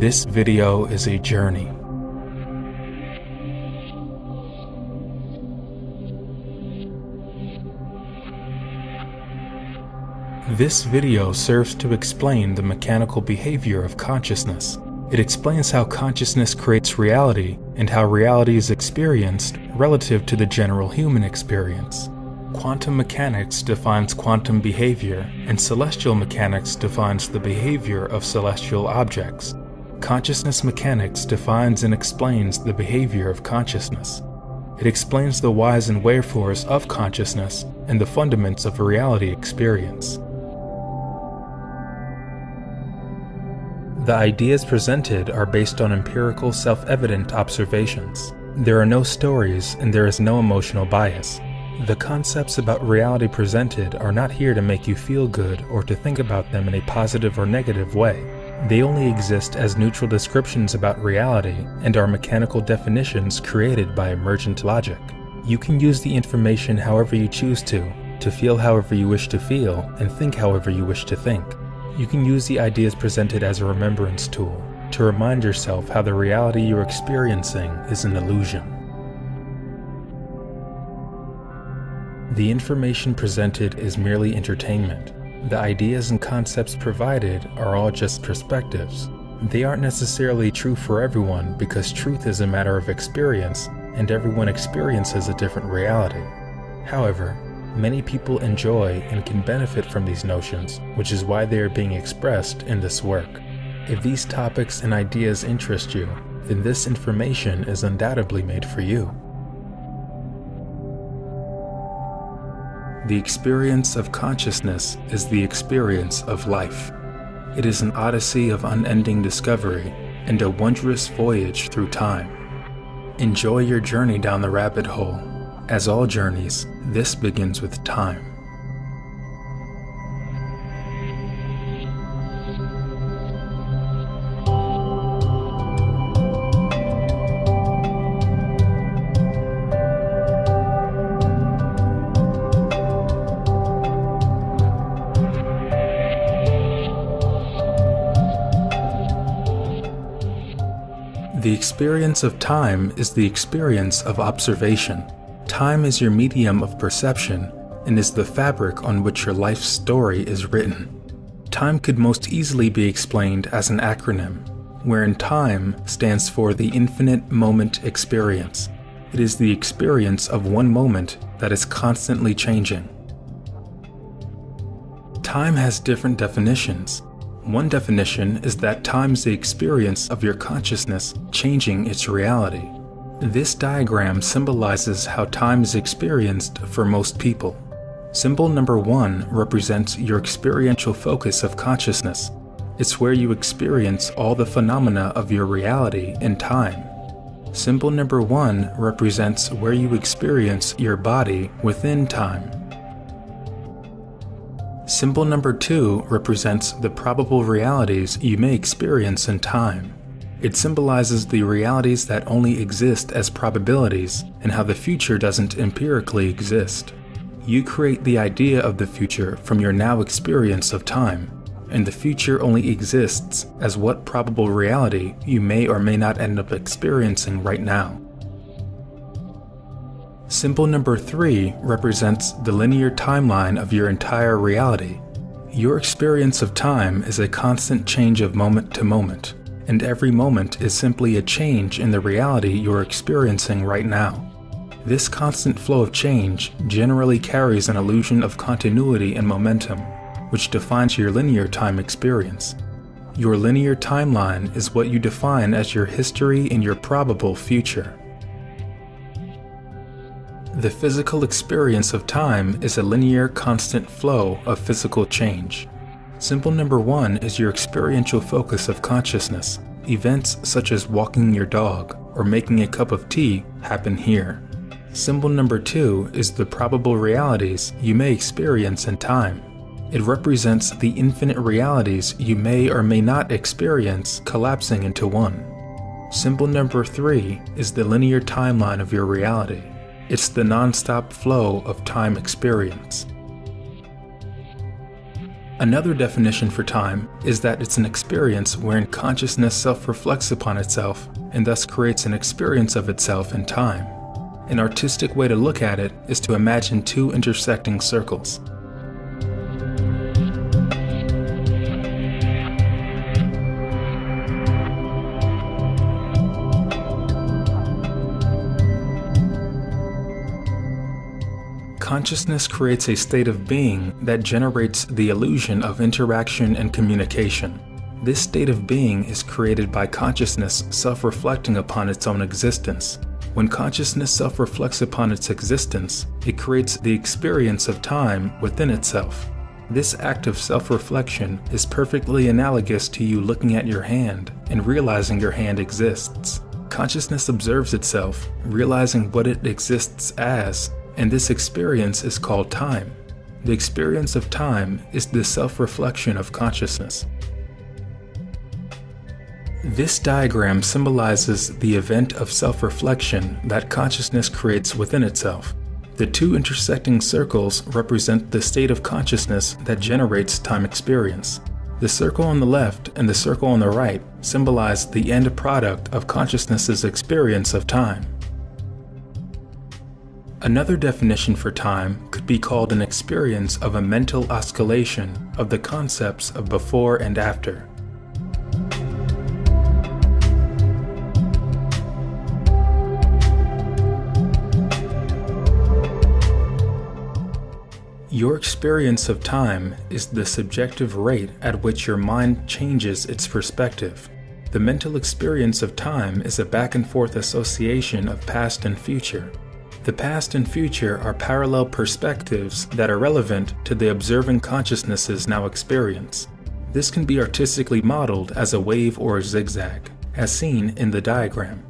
This video is a journey. This video serves to explain the mechanical behavior of consciousness. It explains how consciousness creates reality and how reality is experienced relative to the general human experience. Quantum mechanics defines quantum behavior, and celestial mechanics defines the behavior of celestial objects. Consciousness mechanics defines and explains the behavior of consciousness. It explains the whys and wherefores of consciousness and the fundaments of reality experience. The ideas presented are based on empirical, self-evident observations. There are no stories and there is no emotional bias. The concepts about reality presented are not here to make you feel good or to think about them in a positive or negative way. They only exist as neutral descriptions about reality and are mechanical definitions created by emergent logic. You can use the information however you choose to feel however you wish to feel, and think however you wish to think. You can use the ideas presented as a remembrance tool to remind yourself how the reality you're experiencing is an illusion. The information presented is merely entertainment. The ideas and concepts provided are all just perspectives. They aren't necessarily true for everyone because truth is a matter of experience and everyone experiences a different reality. However, many people enjoy and can benefit from these notions, which is why they are being expressed in this work. If these topics and ideas interest you, then this information is undoubtedly made for you. The experience of consciousness is the experience of life. It is an odyssey of unending discovery and a wondrous voyage through time. Enjoy your journey down the rabbit hole. As all journeys, this begins with time. The experience of time is the experience of observation. Time is your medium of perception and is the fabric on which your life's story is written. Time could most easily be explained as an acronym, wherein time stands for the infinite moment experience. It is the experience of one moment that is constantly changing. Time has different definitions. One definition is that time is the experience of your consciousness changing its reality. This diagram symbolizes how time is experienced for most people. Symbol number 1 represents your experiential focus of consciousness. It's where you experience all the phenomena of your reality in time. Symbol number 1 represents where you experience your body within time. Symbol number 2 represents the probable realities you may experience in time. It symbolizes the realities that only exist as probabilities and how the future doesn't empirically exist. You create the idea of the future from your now experience of time, and the future only exists as what probable reality you may or may not end up experiencing right now. Symbol number 3 represents the linear timeline of your entire reality. Your experience of time is a constant change of moment to moment, and every moment is simply a change in the reality you're experiencing right now. This constant flow of change generally carries an illusion of continuity and momentum, which defines your linear time experience. Your linear timeline is what you define as your history and your probable future. The physical experience of time is a linear, constant flow of physical change. Symbol number 1 is your experiential focus of consciousness. Events such as walking your dog or making a cup of tea happen here. Symbol number 2 is the probable realities you may experience in time. It represents the infinite realities you may or may not experience collapsing into one. Symbol number 3 is the linear timeline of your reality. It's the non-stop flow of time experience. Another definition for time is that it's an experience wherein consciousness self-reflects upon itself and thus creates an experience of itself in time. An artistic way to look at it is to imagine two intersecting circles. Consciousness creates a state of being that generates the illusion of interaction and communication. This state of being is created by consciousness self-reflecting upon its own existence. When consciousness self-reflects upon its existence, it creates the experience of time within itself. This act of self-reflection is perfectly analogous to you looking at your hand and realizing your hand exists. Consciousness observes itself, realizing what it exists as, and this experience is called time. The experience of time is the self-reflection of consciousness. This diagram symbolizes the event of self-reflection that consciousness creates within itself. The two intersecting circles represent the state of consciousness that generates time experience. The circle on the left and the circle on the right symbolize the end product of consciousness's experience of time. Another definition for time could be called an experience of a mental oscillation of the concepts of before and after. Your experience of time is the subjective rate at which your mind changes its perspective. The mental experience of time is a back-and-forth association of past and future. The past and future are parallel perspectives that are relevant to the observing consciousness's now experience. This can be artistically modeled as a wave or a zigzag, as seen in the diagram.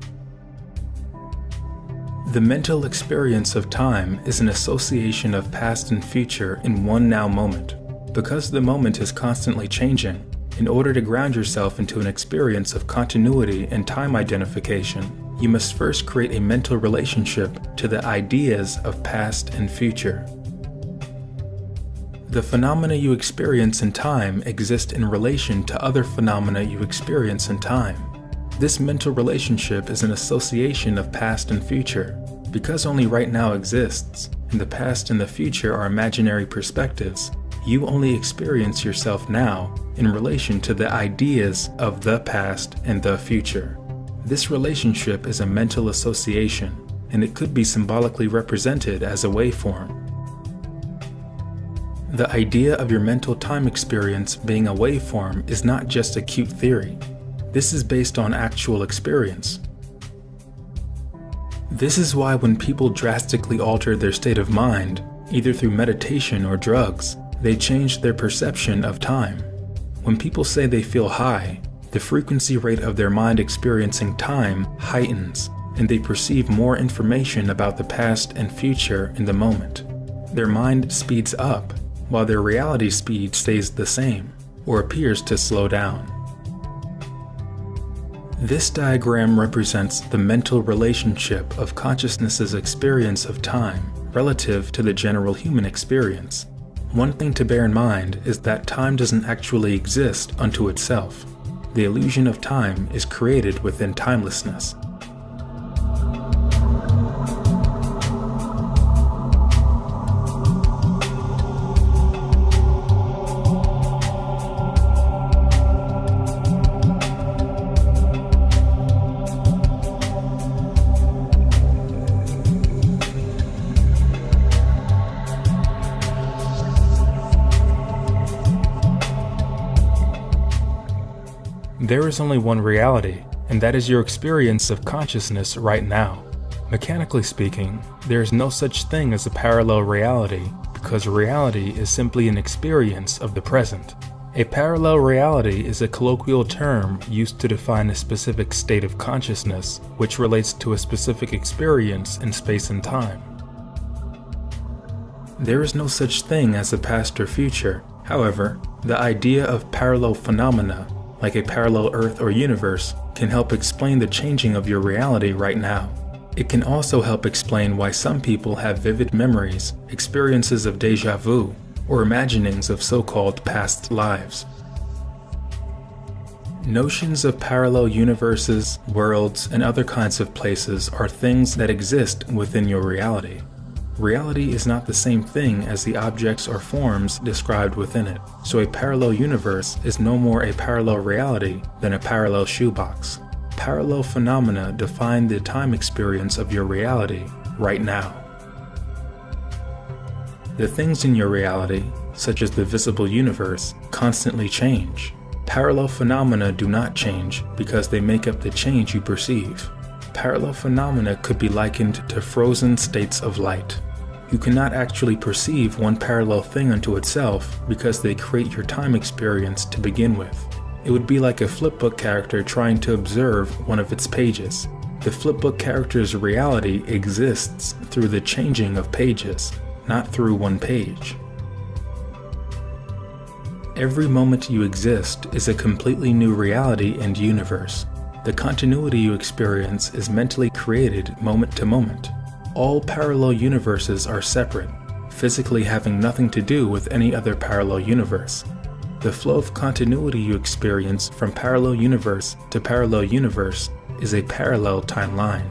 The mental experience of time is an association of past and future in one now moment. Because the moment is constantly changing, in order to ground yourself into an experience of continuity and time identification, you must first create a mental relationship to the ideas of past and future. The phenomena you experience in time exist in relation to other phenomena you experience in time. This mental relationship is an association of past and future. Because only right now exists, and the past and the future are imaginary perspectives, you only experience yourself now in relation to the ideas of the past and the future. This relationship is a mental association, and it could be symbolically represented as a waveform. The idea of your mental time experience being a waveform is not just a cute theory. This is based on actual experience. This is why when people drastically alter their state of mind, either through meditation or drugs, they change their perception of time. When people say they feel high, the frequency rate of their mind experiencing time heightens, and they perceive more information about the past and future in the moment. Their mind speeds up, while their reality speed stays the same, or appears to slow down. This diagram represents the mental relationship of consciousness's experience of time relative to the general human experience. One thing to bear in mind is that time doesn't actually exist unto itself. The illusion of time is created within timelessness. There is only one reality, and that is your experience of consciousness right now. Mechanically speaking, there is no such thing as a parallel reality, because reality is simply an experience of the present. A parallel reality is a colloquial term used to define a specific state of consciousness, which relates to a specific experience in space and time. There is no such thing as a past or future. However, the idea of parallel phenomena, like a parallel Earth or universe, can help explain the changing of your reality right now. It can also help explain why some people have vivid memories, experiences of déjà vu, or imaginings of so-called past lives. Notions of parallel universes, worlds, and other kinds of places are things that exist within your reality. Reality is not the same thing as the objects or forms described within it, so a parallel universe is no more a parallel reality than a parallel shoebox. Parallel phenomena define the time experience of your reality right now. The things in your reality, such as the visible universe, constantly change. Parallel phenomena do not change because they make up the change you perceive. Parallel phenomena could be likened to frozen states of light. You cannot actually perceive one parallel thing unto itself because they create your time experience to begin with. It would be like a flipbook character trying to observe one of its pages. The flipbook character's reality exists through the changing of pages, not through one page. Every moment you exist is a completely new reality and universe. The continuity you experience is mentally created moment to moment. All parallel universes are separate, physically having nothing to do with any other parallel universe. The flow of continuity you experience from parallel universe to parallel universe is a parallel timeline.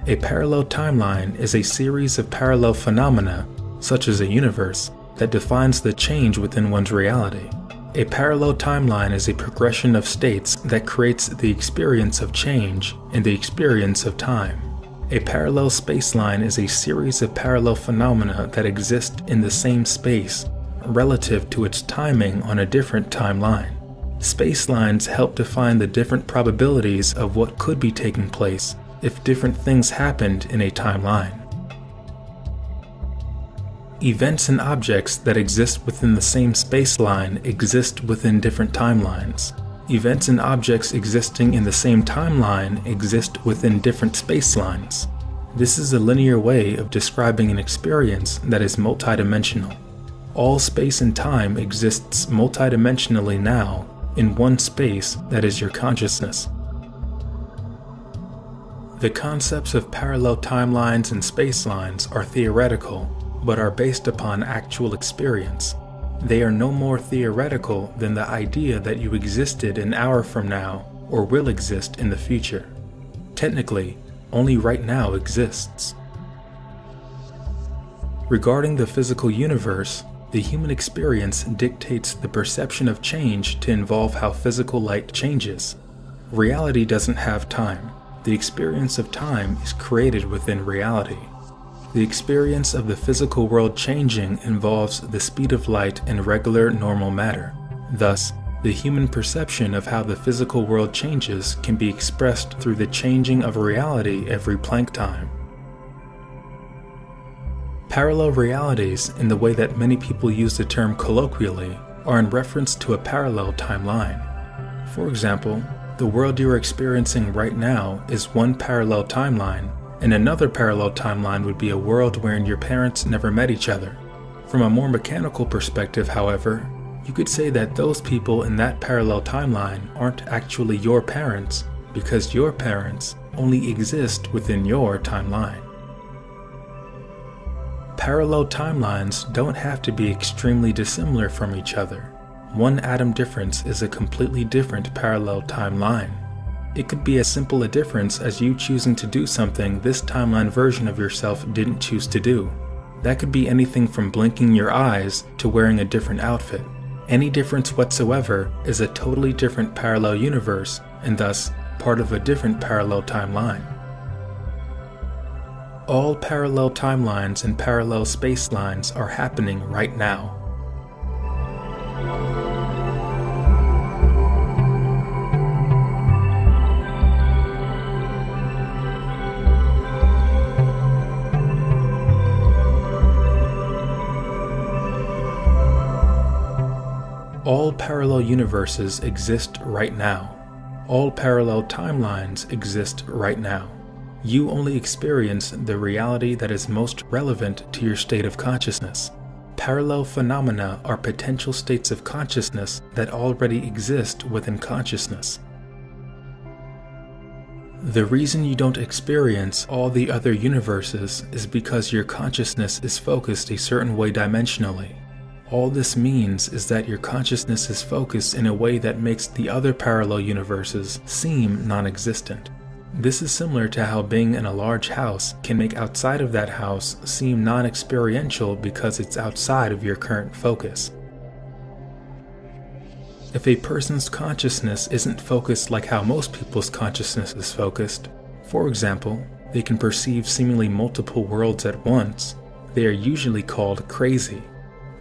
A parallel timeline is a series of parallel phenomena, such as a universe, that defines the change within one's reality. A parallel timeline is a progression of states that creates the experience of change and the experience of time. A parallel spaceline is a series of parallel phenomena that exist in the same space relative to its timing on a different timeline. Spacelines help define the different probabilities of what could be taking place if different things happened in a timeline. Events and objects that exist within the same spaceline exist within different timelines. Events and objects existing in the same timeline exist within different spacelines. This is a linear way of describing an experience that is multidimensional. All space and time exists multidimensionally now in one space that is your consciousness. The concepts of parallel timelines and spacelines are theoretical, but are based upon actual experience. They are no more theoretical than the idea that you existed an hour from now or will exist in the future. Technically, only right now exists. Regarding the physical universe, the human experience dictates the perception of change to involve how physical light changes. Reality doesn't have time. The experience of time is created within reality. The experience of the physical world changing involves the speed of light in regular normal matter. Thus, the human perception of how the physical world changes can be expressed through the changing of reality every Planck time. Parallel realities, in the way that many people use the term colloquially, are in reference to a parallel timeline. For example, the world you are experiencing right now is one parallel timeline, and another parallel timeline would be a world wherein your parents never met each other. From a more mechanical perspective, however, you could say that those people in that parallel timeline aren't actually your parents, because your parents only exist within your timeline. Parallel timelines don't have to be extremely dissimilar from each other. One atom difference is a completely different parallel timeline. It could be as simple a difference as you choosing to do something this timeline version of yourself didn't choose to do. That could be anything from blinking your eyes to wearing a different outfit. Any difference whatsoever is a totally different parallel universe, and thus part of a different parallel timeline. All parallel timelines and parallel spacelines are happening right now. All parallel universes exist right now. All parallel timelines exist right now. You only experience the reality that is most relevant to your state of consciousness. Parallel phenomena are potential states of consciousness that already exist within consciousness. The reason you don't experience all the other universes is because your consciousness is focused a certain way dimensionally. All this means is that your consciousness is focused in a way that makes the other parallel universes seem non-existent. This is similar to how being in a large house can make outside of that house seem non-experiential because it's outside of your current focus. If a person's consciousness isn't focused like how most people's consciousness is focused, for example, they can perceive seemingly multiple worlds at once, they are usually called crazy.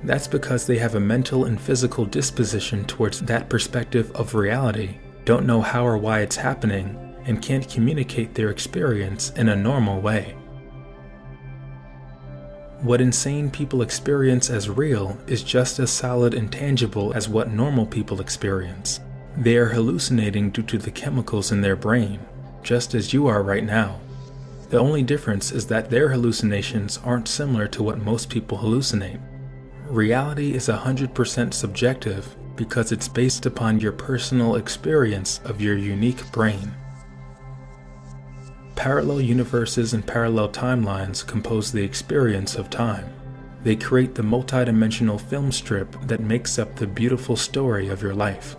That's because they have a mental and physical disposition towards that perspective of reality, don't know how or why it's happening, and can't communicate their experience in a normal way. What insane people experience as real is just as solid and tangible as what normal people experience. They are hallucinating due to the chemicals in their brain, just as you are right now. The only difference is that their hallucinations aren't similar to what most people hallucinate. Reality is 100% subjective because it's based upon your personal experience of your unique brain. Parallel universes and parallel timelines compose the experience of time. They create the multidimensional film strip that makes up the beautiful story of your life.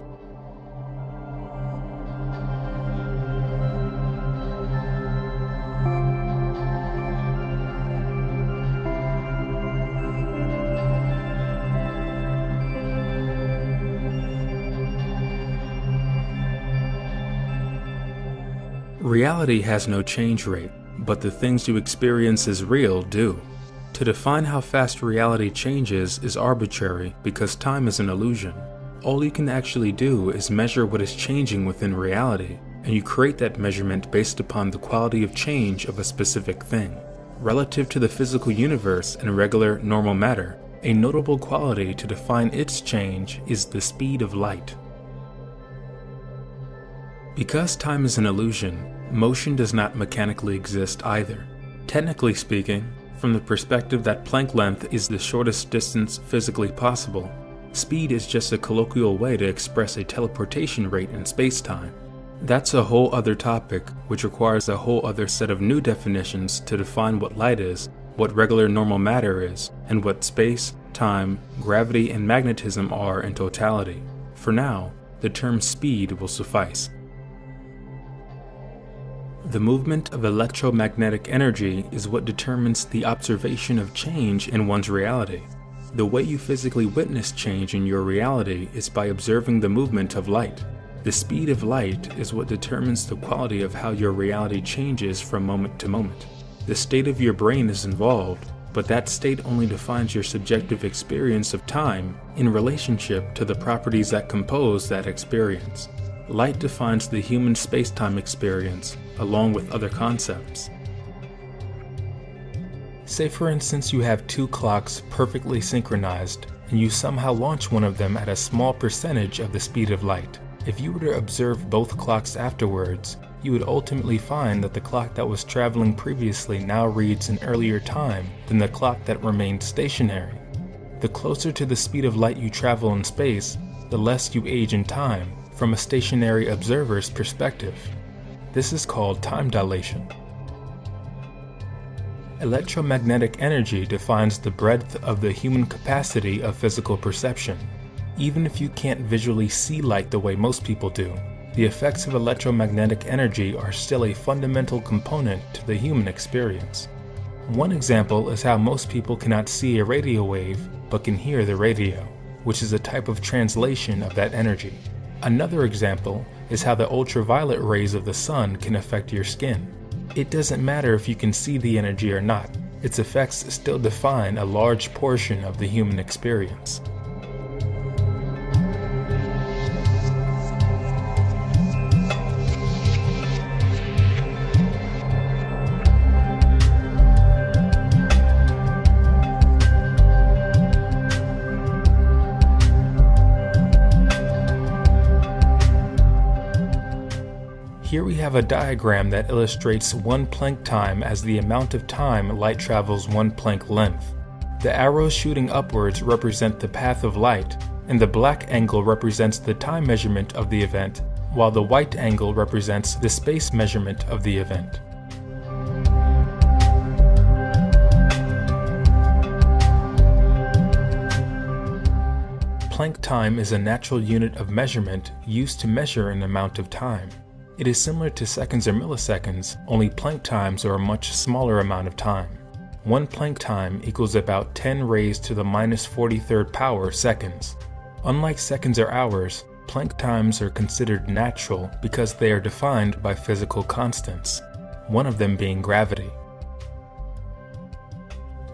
Reality has no change rate, but the things you experience as real do. To define how fast reality changes is arbitrary because time is an illusion. All you can actually do is measure what is changing within reality, and you create that measurement based upon the quality of change of a specific thing. Relative to the physical universe and regular, normal matter, a notable quality to define its change is the speed of light. Because time is an illusion, motion does not mechanically exist either. Technically speaking, from the perspective that Planck length is the shortest distance physically possible, speed is just a colloquial way to express a teleportation rate in space-time. That's a whole other topic, which requires a whole other set of new definitions to define what light is, what regular normal matter is, and what space, time, gravity, and magnetism are in totality. For now, the term speed will suffice. The movement of electromagnetic energy is what determines the observation of change in one's reality. The way you physically witness change in your reality is by observing the movement of light. The speed of light is what determines the quality of how your reality changes from moment to moment. The state of your brain is involved, but that state only defines your subjective experience of time in relationship to the properties that compose that experience. Light defines the human space-time experience, along with other concepts. Say for instance you have two clocks perfectly synchronized, and you somehow launch one of them at a small percentage of the speed of light. If you were to observe both clocks afterwards, you would ultimately find that the clock that was traveling previously now reads an earlier time than the clock that remained stationary. The closer to the speed of light you travel in space, the less you age in time, from a stationary observer's perspective. This is called time dilation. Electromagnetic energy defines the breadth of the human capacity of physical perception. Even if you can't visually see light the way most people do, the effects of electromagnetic energy are still a fundamental component to the human experience. One example is how most people cannot see a radio wave but can hear the radio, which is a type of translation of that energy. Another example is how the ultraviolet rays of the sun can affect your skin. It doesn't matter if you can see the energy or not, its effects still define a large portion of the human experience. have a diagram that illustrates 1 Planck time as the amount of time light travels 1 Planck length. The arrows shooting upwards represent the path of light, and the black angle represents the time measurement of the event, while the white angle represents the space measurement of the event. Planck time is a natural unit of measurement used to measure an amount of time. It is similar to seconds or milliseconds, only Planck times are a much smaller amount of time. 1 Planck time equals about 10 raised to the minus 43rd power seconds. Unlike seconds or hours, Planck times are considered natural because they are defined by physical constants, one of them being gravity.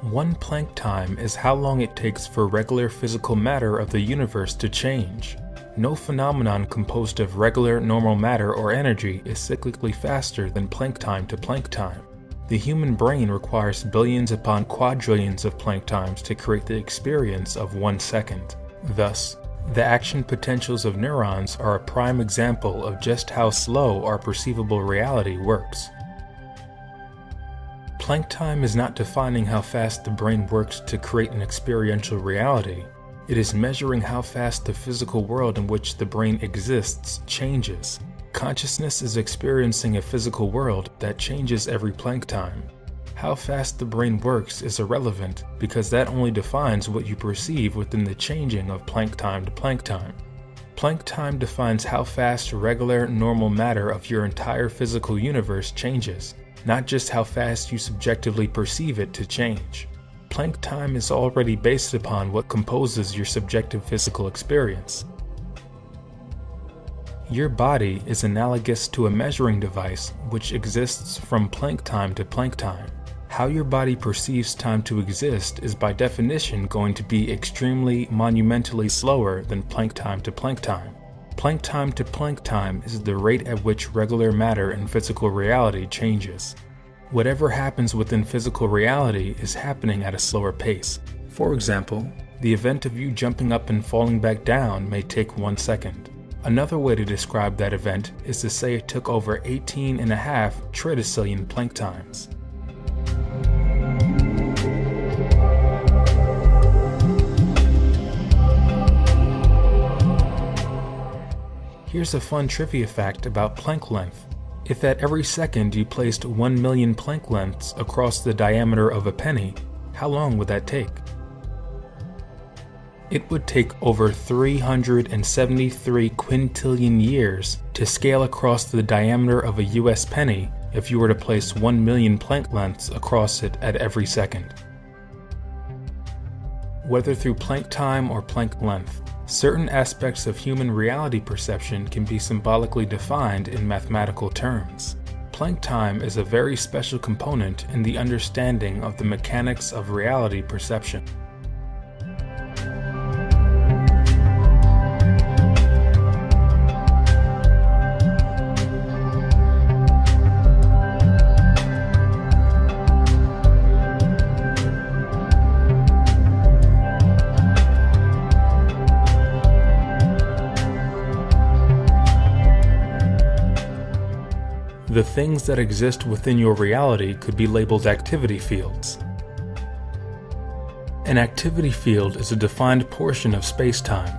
1 Planck time is how long it takes for regular physical matter of the universe to change. No phenomenon composed of regular normal matter or energy is cyclically faster than Planck time to Planck time. The human brain requires billions upon quadrillions of Planck times to create the experience of 1 second. Thus, the action potentials of neurons are a prime example of just how slow our perceivable reality works. Planck time is not defining how fast the brain works to create an experiential reality. It is measuring how fast the physical world in which the brain exists changes. Consciousness is experiencing a physical world that changes every Planck time. How fast the brain works is irrelevant because that only defines what you perceive within the changing of Planck time to Planck time. Planck time defines how fast regular normal matter of your entire physical universe changes, not just how fast you subjectively perceive it to change. Planck time is already based upon what composes your subjective physical experience. Your body is analogous to a measuring device which exists from Planck time to Planck time. How your body perceives time to exist is by definition going to be extremely monumentally slower than Planck time to Planck time. Planck time to Planck time is the rate at which regular matter in physical reality changes. Whatever happens within physical reality is happening at a slower pace. For example, the event of you jumping up and falling back down may take 1 second. Another way to describe that event is to say it took over 18.5 tridecillion Planck times. Here's a fun trivia fact about Planck length. If at every second you placed 1 million Planck lengths across the diameter of a penny, how long would that take? It would take over 373 quintillion years to scale across the diameter of a US penny if you were to place 1 million Planck lengths across it at every second. Whether through Planck time or Planck length, certain aspects of human reality perception can be symbolically defined in mathematical terms. Planck time is a very special component in the understanding of the mechanics of reality perception. The things that exist within your reality could be labeled activity fields. An activity field is a defined portion of space-time.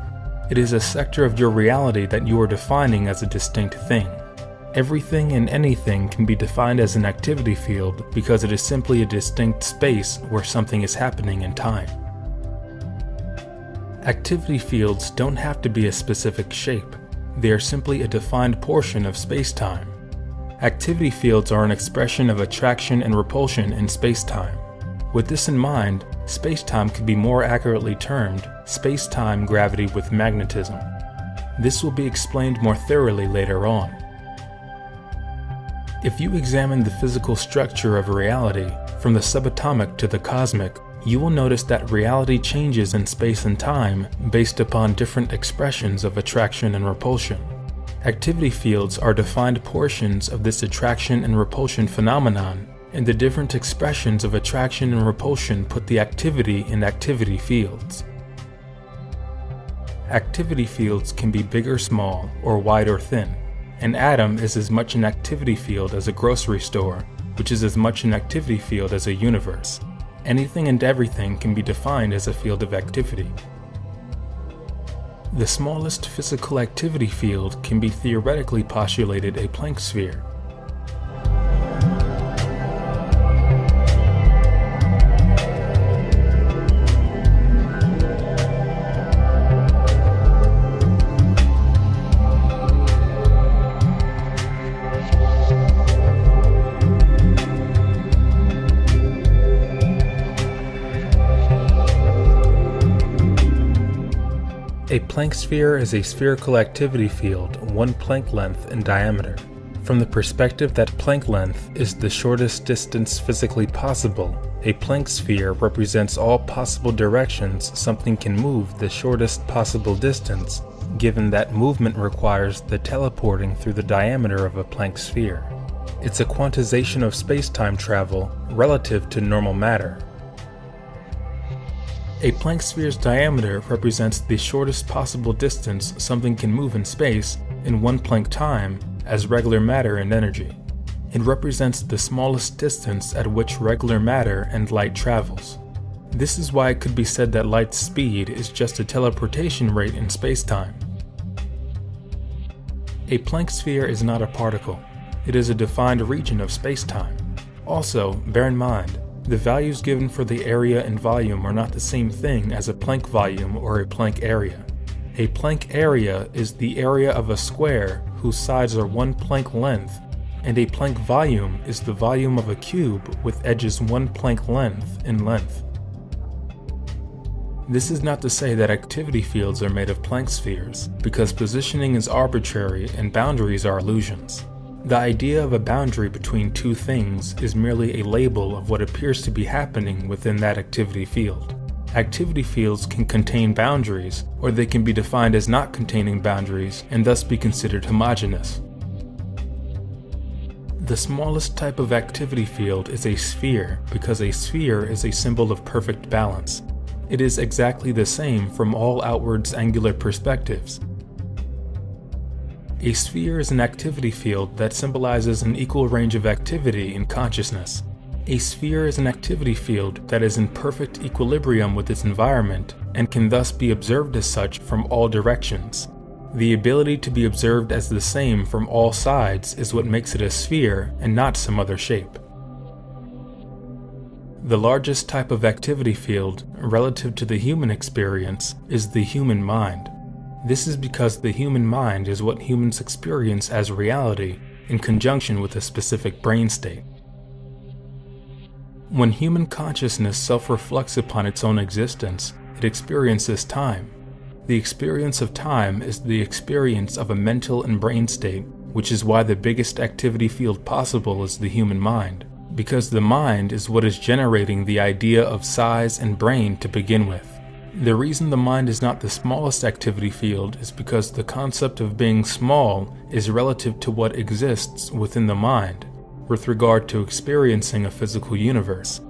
It is a sector of your reality that you are defining as a distinct thing. Everything and anything can be defined as an activity field because it is simply a distinct space where something is happening in time. Activity fields don't have to be a specific shape. They are simply a defined portion of space-time. Activity fields are an expression of attraction and repulsion in space-time. With this in mind, space-time could be more accurately termed space-time gravity with magnetism. This will be explained more thoroughly later on. If you examine the physical structure of reality, from the subatomic to the cosmic, you will notice that reality changes in space and time based upon different expressions of attraction and repulsion. Activity fields are defined portions of this attraction and repulsion phenomenon, and the different expressions of attraction and repulsion put the activity in activity fields. Activity fields can be big or small, or wide or thin. An atom is as much an activity field as a grocery store, which is as much an activity field as a universe. Anything and everything can be defined as a field of activity. The smallest physical activity field can be theoretically postulated a Planck sphere. A Planck sphere is a spherical activity field 1 Planck length in diameter. From the perspective that Planck length is the shortest distance physically possible, a Planck sphere represents all possible directions something can move the shortest possible distance, given that movement requires the teleporting through the diameter of a Planck sphere. It's a quantization of space-time travel relative to normal matter. A Planck sphere's diameter represents the shortest possible distance something can move in space in 1 Planck time as regular matter and energy. It represents the smallest distance at which regular matter and light travels. This is why it could be said that light's speed is just a teleportation rate in space-time. A Planck sphere is not a particle. It is a defined region of space-time. Also, bear in mind, the values given for the area and volume are not the same thing as a Planck volume or a Planck area. A Planck area is the area of a square whose sides are 1 Planck length, and a Planck volume is the volume of a cube with edges 1 Planck length in length. This is not to say that activity fields are made of Planck spheres, because positioning is arbitrary and boundaries are illusions. The idea of a boundary between two things is merely a label of what appears to be happening within that activity field. Activity fields can contain boundaries, or they can be defined as not containing boundaries and thus be considered homogeneous. The smallest type of activity field is a sphere because a sphere is a symbol of perfect balance. It is exactly the same from all outwards angular perspectives. A sphere is an activity field that symbolizes an equal range of activity in consciousness. A sphere is an activity field that is in perfect equilibrium with its environment and can thus be observed as such from all directions. The ability to be observed as the same from all sides is what makes it a sphere and not some other shape. The largest type of activity field, relative to the human experience, is the human mind. This is because the human mind is what humans experience as reality in conjunction with a specific brain state. When human consciousness self-reflects upon its own existence, it experiences time. The experience of time is the experience of a mental and brain state, which is why the biggest activity field possible is the human mind, because the mind is what is generating the idea of size and brain to begin with. The reason the mind is not the smallest activity field is because the concept of being small is relative to what exists within the mind, with regard to experiencing a physical universe.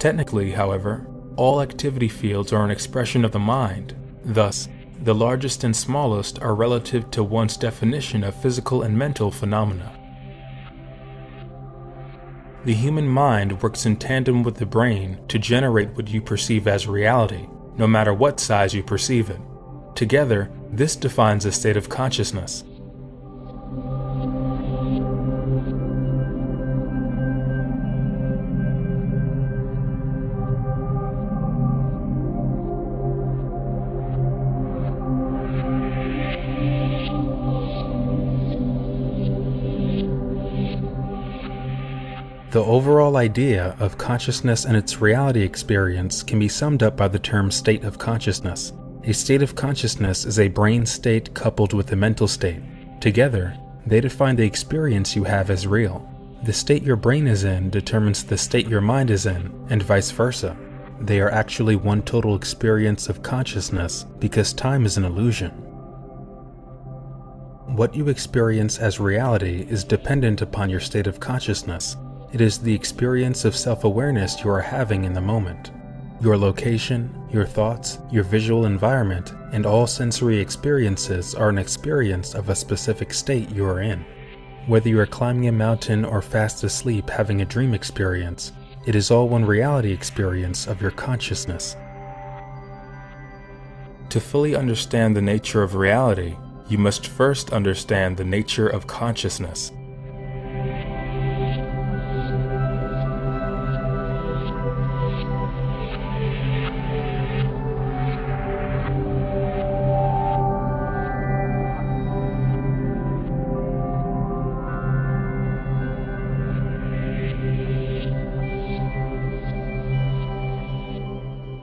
Technically, however, all activity fields are an expression of the mind. Thus, the largest and smallest are relative to one's definition of physical and mental phenomena. The human mind works in tandem with the brain to generate what you perceive as reality, no matter what size you perceive it. Together, this defines a state of consciousness. The overall idea of consciousness and its reality experience can be summed up by the term state of consciousness. A state of consciousness is a brain state coupled with a mental state. Together, they define the experience you have as real. The state your brain is in determines the state your mind is in, and vice versa. They are actually one total experience of consciousness because time is an illusion. What you experience as reality is dependent upon your state of consciousness. It is the experience of self-awareness you are having in the moment. Your location, your thoughts, your visual environment, and all sensory experiences are an experience of a specific state you are in. Whether you are climbing a mountain or fast asleep having a dream experience, it is all one reality experience of your consciousness. To fully understand the nature of reality, you must first understand the nature of consciousness.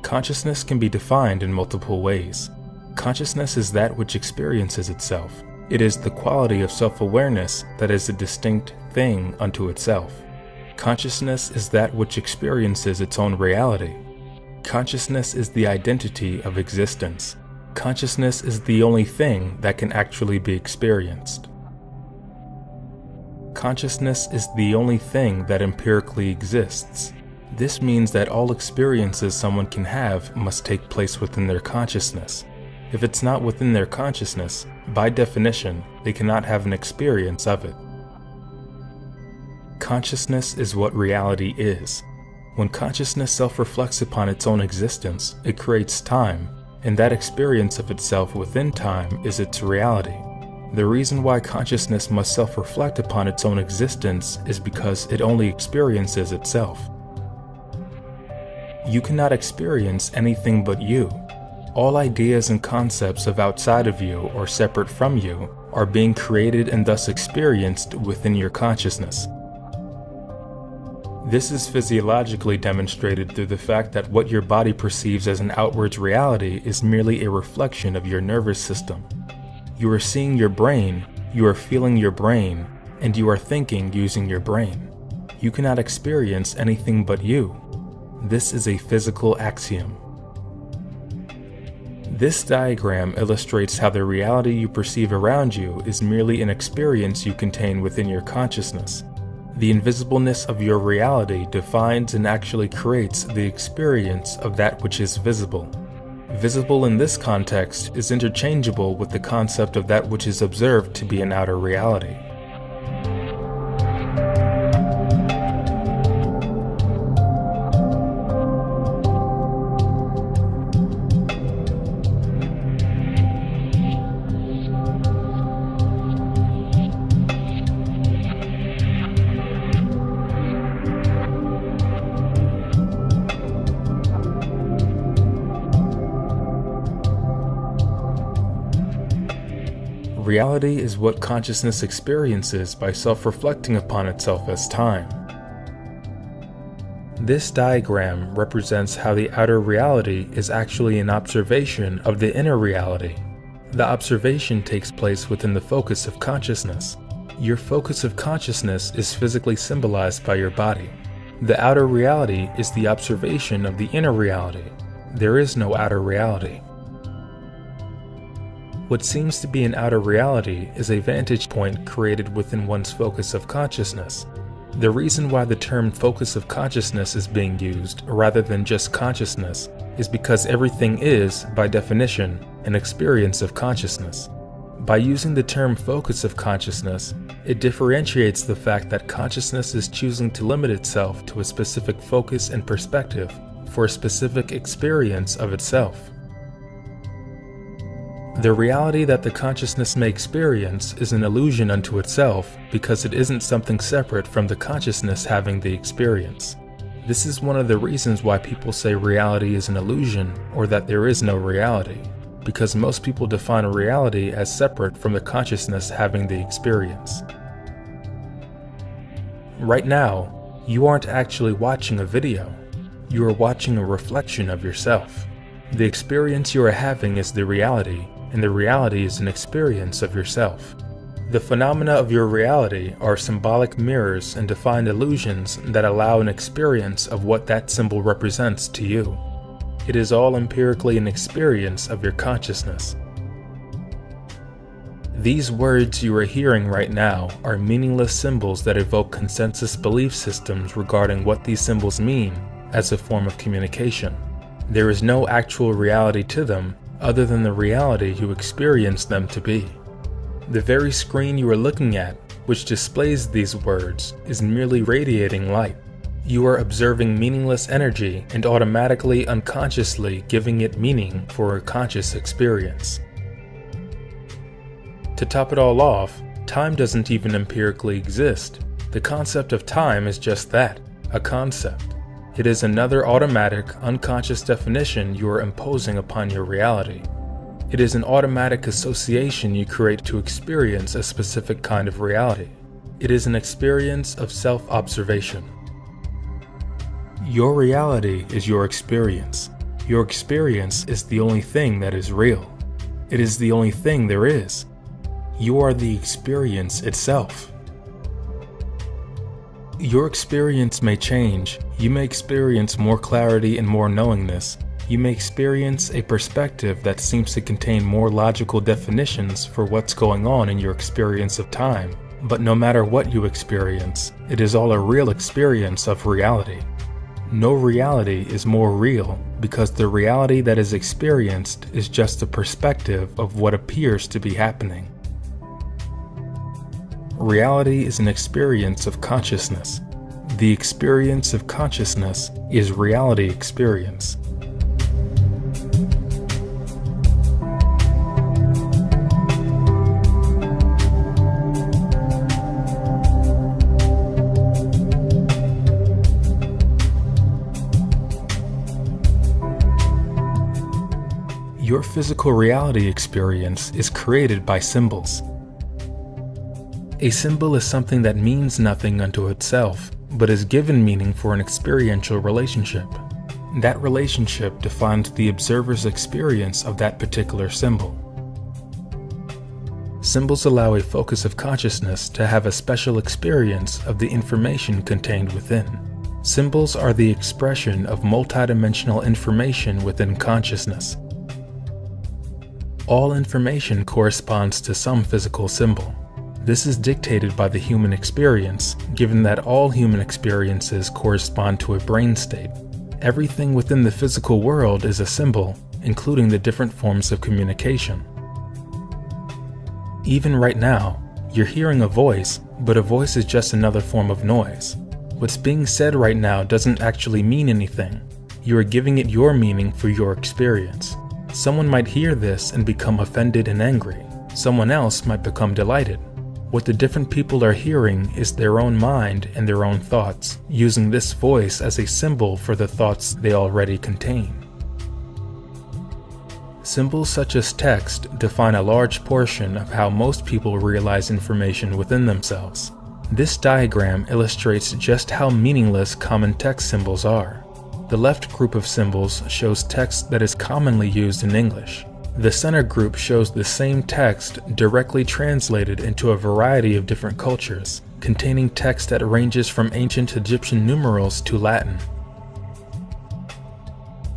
Consciousness can be defined in multiple ways. Consciousness is that which experiences itself. It is the quality of self-awareness that is a distinct thing unto itself. Consciousness is that which experiences its own reality. Consciousness is the identity of existence. Consciousness is the only thing that can actually be experienced. Consciousness is the only thing that empirically exists. This means that all experiences someone can have must take place within their consciousness. If it's not within their consciousness, by definition, they cannot have an experience of it. Consciousness is what reality is. When consciousness self-reflects upon its own existence, it creates time, and that experience of itself within time is its reality. The reason why consciousness must self-reflect upon its own existence is because it only experiences itself. You cannot experience anything but you. All ideas and concepts of outside of you or separate from you are being created and thus experienced within your consciousness. This is physiologically demonstrated through the fact that what your body perceives as an outward reality is merely a reflection of your nervous system. You are seeing your brain, you are feeling your brain, and you are thinking using your brain. You cannot experience anything but you. This is a physical axiom. This diagram illustrates how the reality you perceive around you is merely an experience you contain within your consciousness. The invisibleness of your reality defines and actually creates the experience of that which is visible. Visible in this context is interchangeable with the concept of that which is observed to be an outer reality. Reality is what consciousness experiences by self-reflecting upon itself as time. This diagram represents how the outer reality is actually an observation of the inner reality. The observation takes place within the focus of consciousness. Your focus of consciousness is physically symbolized by your body. The outer reality is the observation of the inner reality. There is no outer reality. What seems to be an outer reality is a vantage point created within one's focus of consciousness. The reason why the term focus of consciousness is being used rather than just consciousness is because everything is, by definition, an experience of consciousness. By using the term focus of consciousness, it differentiates the fact that consciousness is choosing to limit itself to a specific focus and perspective for a specific experience of itself. The reality that the consciousness may experience is an illusion unto itself because it isn't something separate from the consciousness having the experience. This is one of the reasons why people say reality is an illusion or that there is no reality, because most people define reality as separate from the consciousness having the experience. Right now, you aren't actually watching a video. You are watching a reflection of yourself. The experience you are having is the reality, and the reality is an experience of yourself. The phenomena of your reality are symbolic mirrors and defined illusions that allow an experience of what that symbol represents to you. It is all empirically an experience of your consciousness. These words you are hearing right now are meaningless symbols that evoke consensus belief systems regarding what these symbols mean as a form of communication. There is no actual reality to them other than the reality you experience them to be. The very screen you are looking at, which displays these words, is merely radiating light. You are observing meaningless energy and automatically, unconsciously giving it meaning for a conscious experience. To top it all off, time doesn't even empirically exist. The concept of time is just that, a concept. It is another automatic, unconscious definition you are imposing upon your reality. It is an automatic association you create to experience a specific kind of reality. It is an experience of self-observation. Your reality is your experience. Your experience is the only thing that is real. It is the only thing there is. You are the experience itself. Your experience may change. You may experience more clarity and more knowingness. You may experience a perspective that seems to contain more logical definitions for what's going on in your experience of time. But no matter what you experience, it is all a real experience of reality. No reality is more real because the reality that is experienced is just a perspective of what appears to be happening. Reality is an experience of consciousness. The experience of consciousness is reality experience. Your physical reality experience is created by symbols. A symbol is something that means nothing unto itself, but is given meaning for an experiential relationship. That relationship defines the observer's experience of that particular symbol. Symbols allow a focus of consciousness to have a special experience of the information contained within. Symbols are the expression of multidimensional information within consciousness. All information corresponds to some physical symbol. This is dictated by the human experience, given that all human experiences correspond to a brain state. Everything within the physical world is a symbol, including the different forms of communication. Even right now, you're hearing a voice, but a voice is just another form of noise. What's being said right now doesn't actually mean anything. You are giving it your meaning for your experience. Someone might hear this and become offended and angry. Someone else might become delighted. What the different people are hearing is their own mind and their own thoughts, using this voice as a symbol for the thoughts they already contain. Symbols such as text define a large portion of how most people realize information within themselves. This diagram illustrates just how meaningless common text symbols are. The left group of symbols shows text that is commonly used in English. The center group shows the same text directly translated into a variety of different cultures, containing text that ranges from ancient Egyptian numerals to Latin.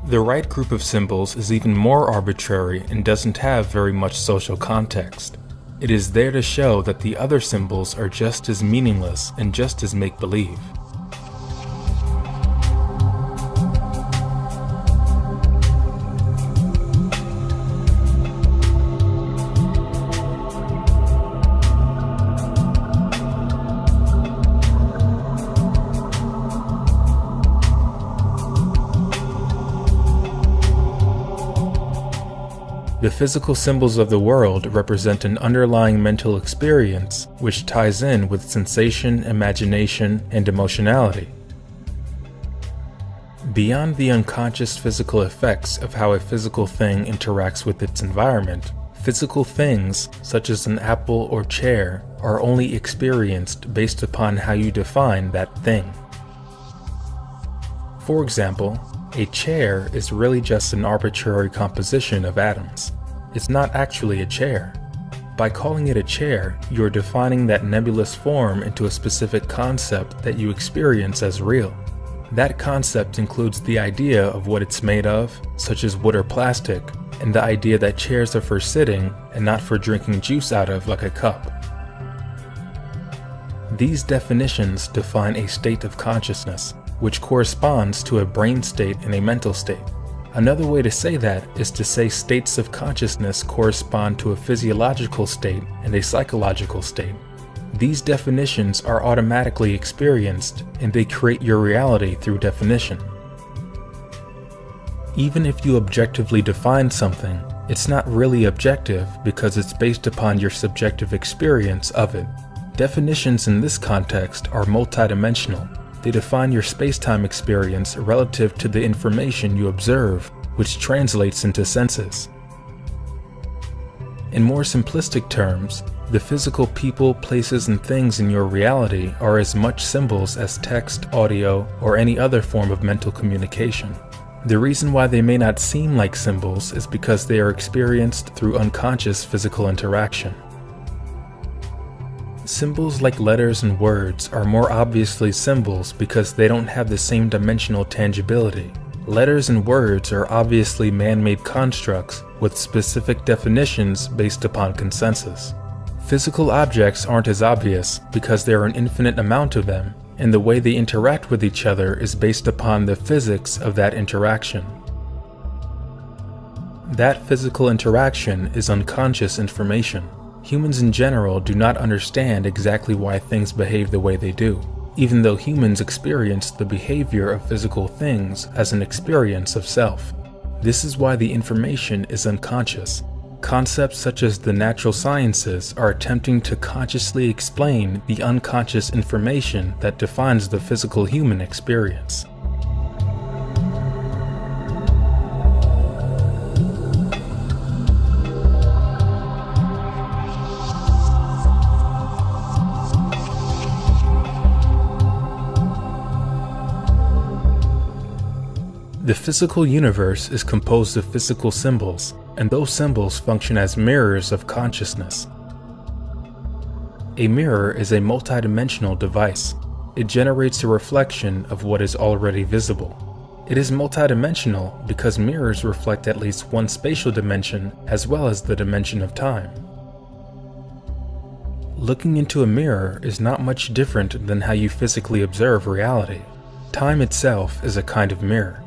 The right group of symbols is even more arbitrary and doesn't have very much social context. It is there to show that the other symbols are just as meaningless and just as make-believe. The physical symbols of the world represent an underlying mental experience which ties in with sensation, imagination, and emotionality. Beyond the unconscious physical effects of how a physical thing interacts with its environment, physical things, such as an apple or chair, are only experienced based upon how you define that thing. For example, a chair is really just an arbitrary composition of atoms. It's not actually a chair. By calling it a chair, you are defining that nebulous form into a specific concept that you experience as real. That concept includes the idea of what it's made of, such as wood or plastic, and the idea that chairs are for sitting and not for drinking juice out of like a cup. These definitions define a state of consciousness, which corresponds to a brain state and a mental state. Another way to say that is to say states of consciousness correspond to a physiological state and a psychological state. These definitions are automatically experienced, and they create your reality through definition. Even if you objectively define something, it's not really objective because it's based upon your subjective experience of it. Definitions in this context are multidimensional. They define your space-time experience relative to the information you observe, which translates into senses. In more simplistic terms, the physical people, places, and things in your reality are as much symbols as text, audio, or any other form of mental communication. The reason why they may not seem like symbols is because they are experienced through unconscious physical interaction. Symbols like letters and words are more obviously symbols because they don't have the same dimensional tangibility. Letters and words are obviously man-made constructs with specific definitions based upon consensus. Physical objects aren't as obvious because there are an infinite amount of them, and the way they interact with each other is based upon the physics of that interaction. That physical interaction is unconscious information. Humans in general do not understand exactly why things behave the way they do, even though humans experience the behavior of physical things as an experience of self. This is why the information is unconscious. Concepts such as the natural sciences are attempting to consciously explain the unconscious information that defines the physical human experience. The physical universe is composed of physical symbols, and those symbols function as mirrors of consciousness. A mirror is a multidimensional device. It generates a reflection of what is already visible. It is multidimensional because mirrors reflect at least one spatial dimension as well as the dimension of time. Looking into a mirror is not much different than how you physically observe reality. Time itself is a kind of mirror.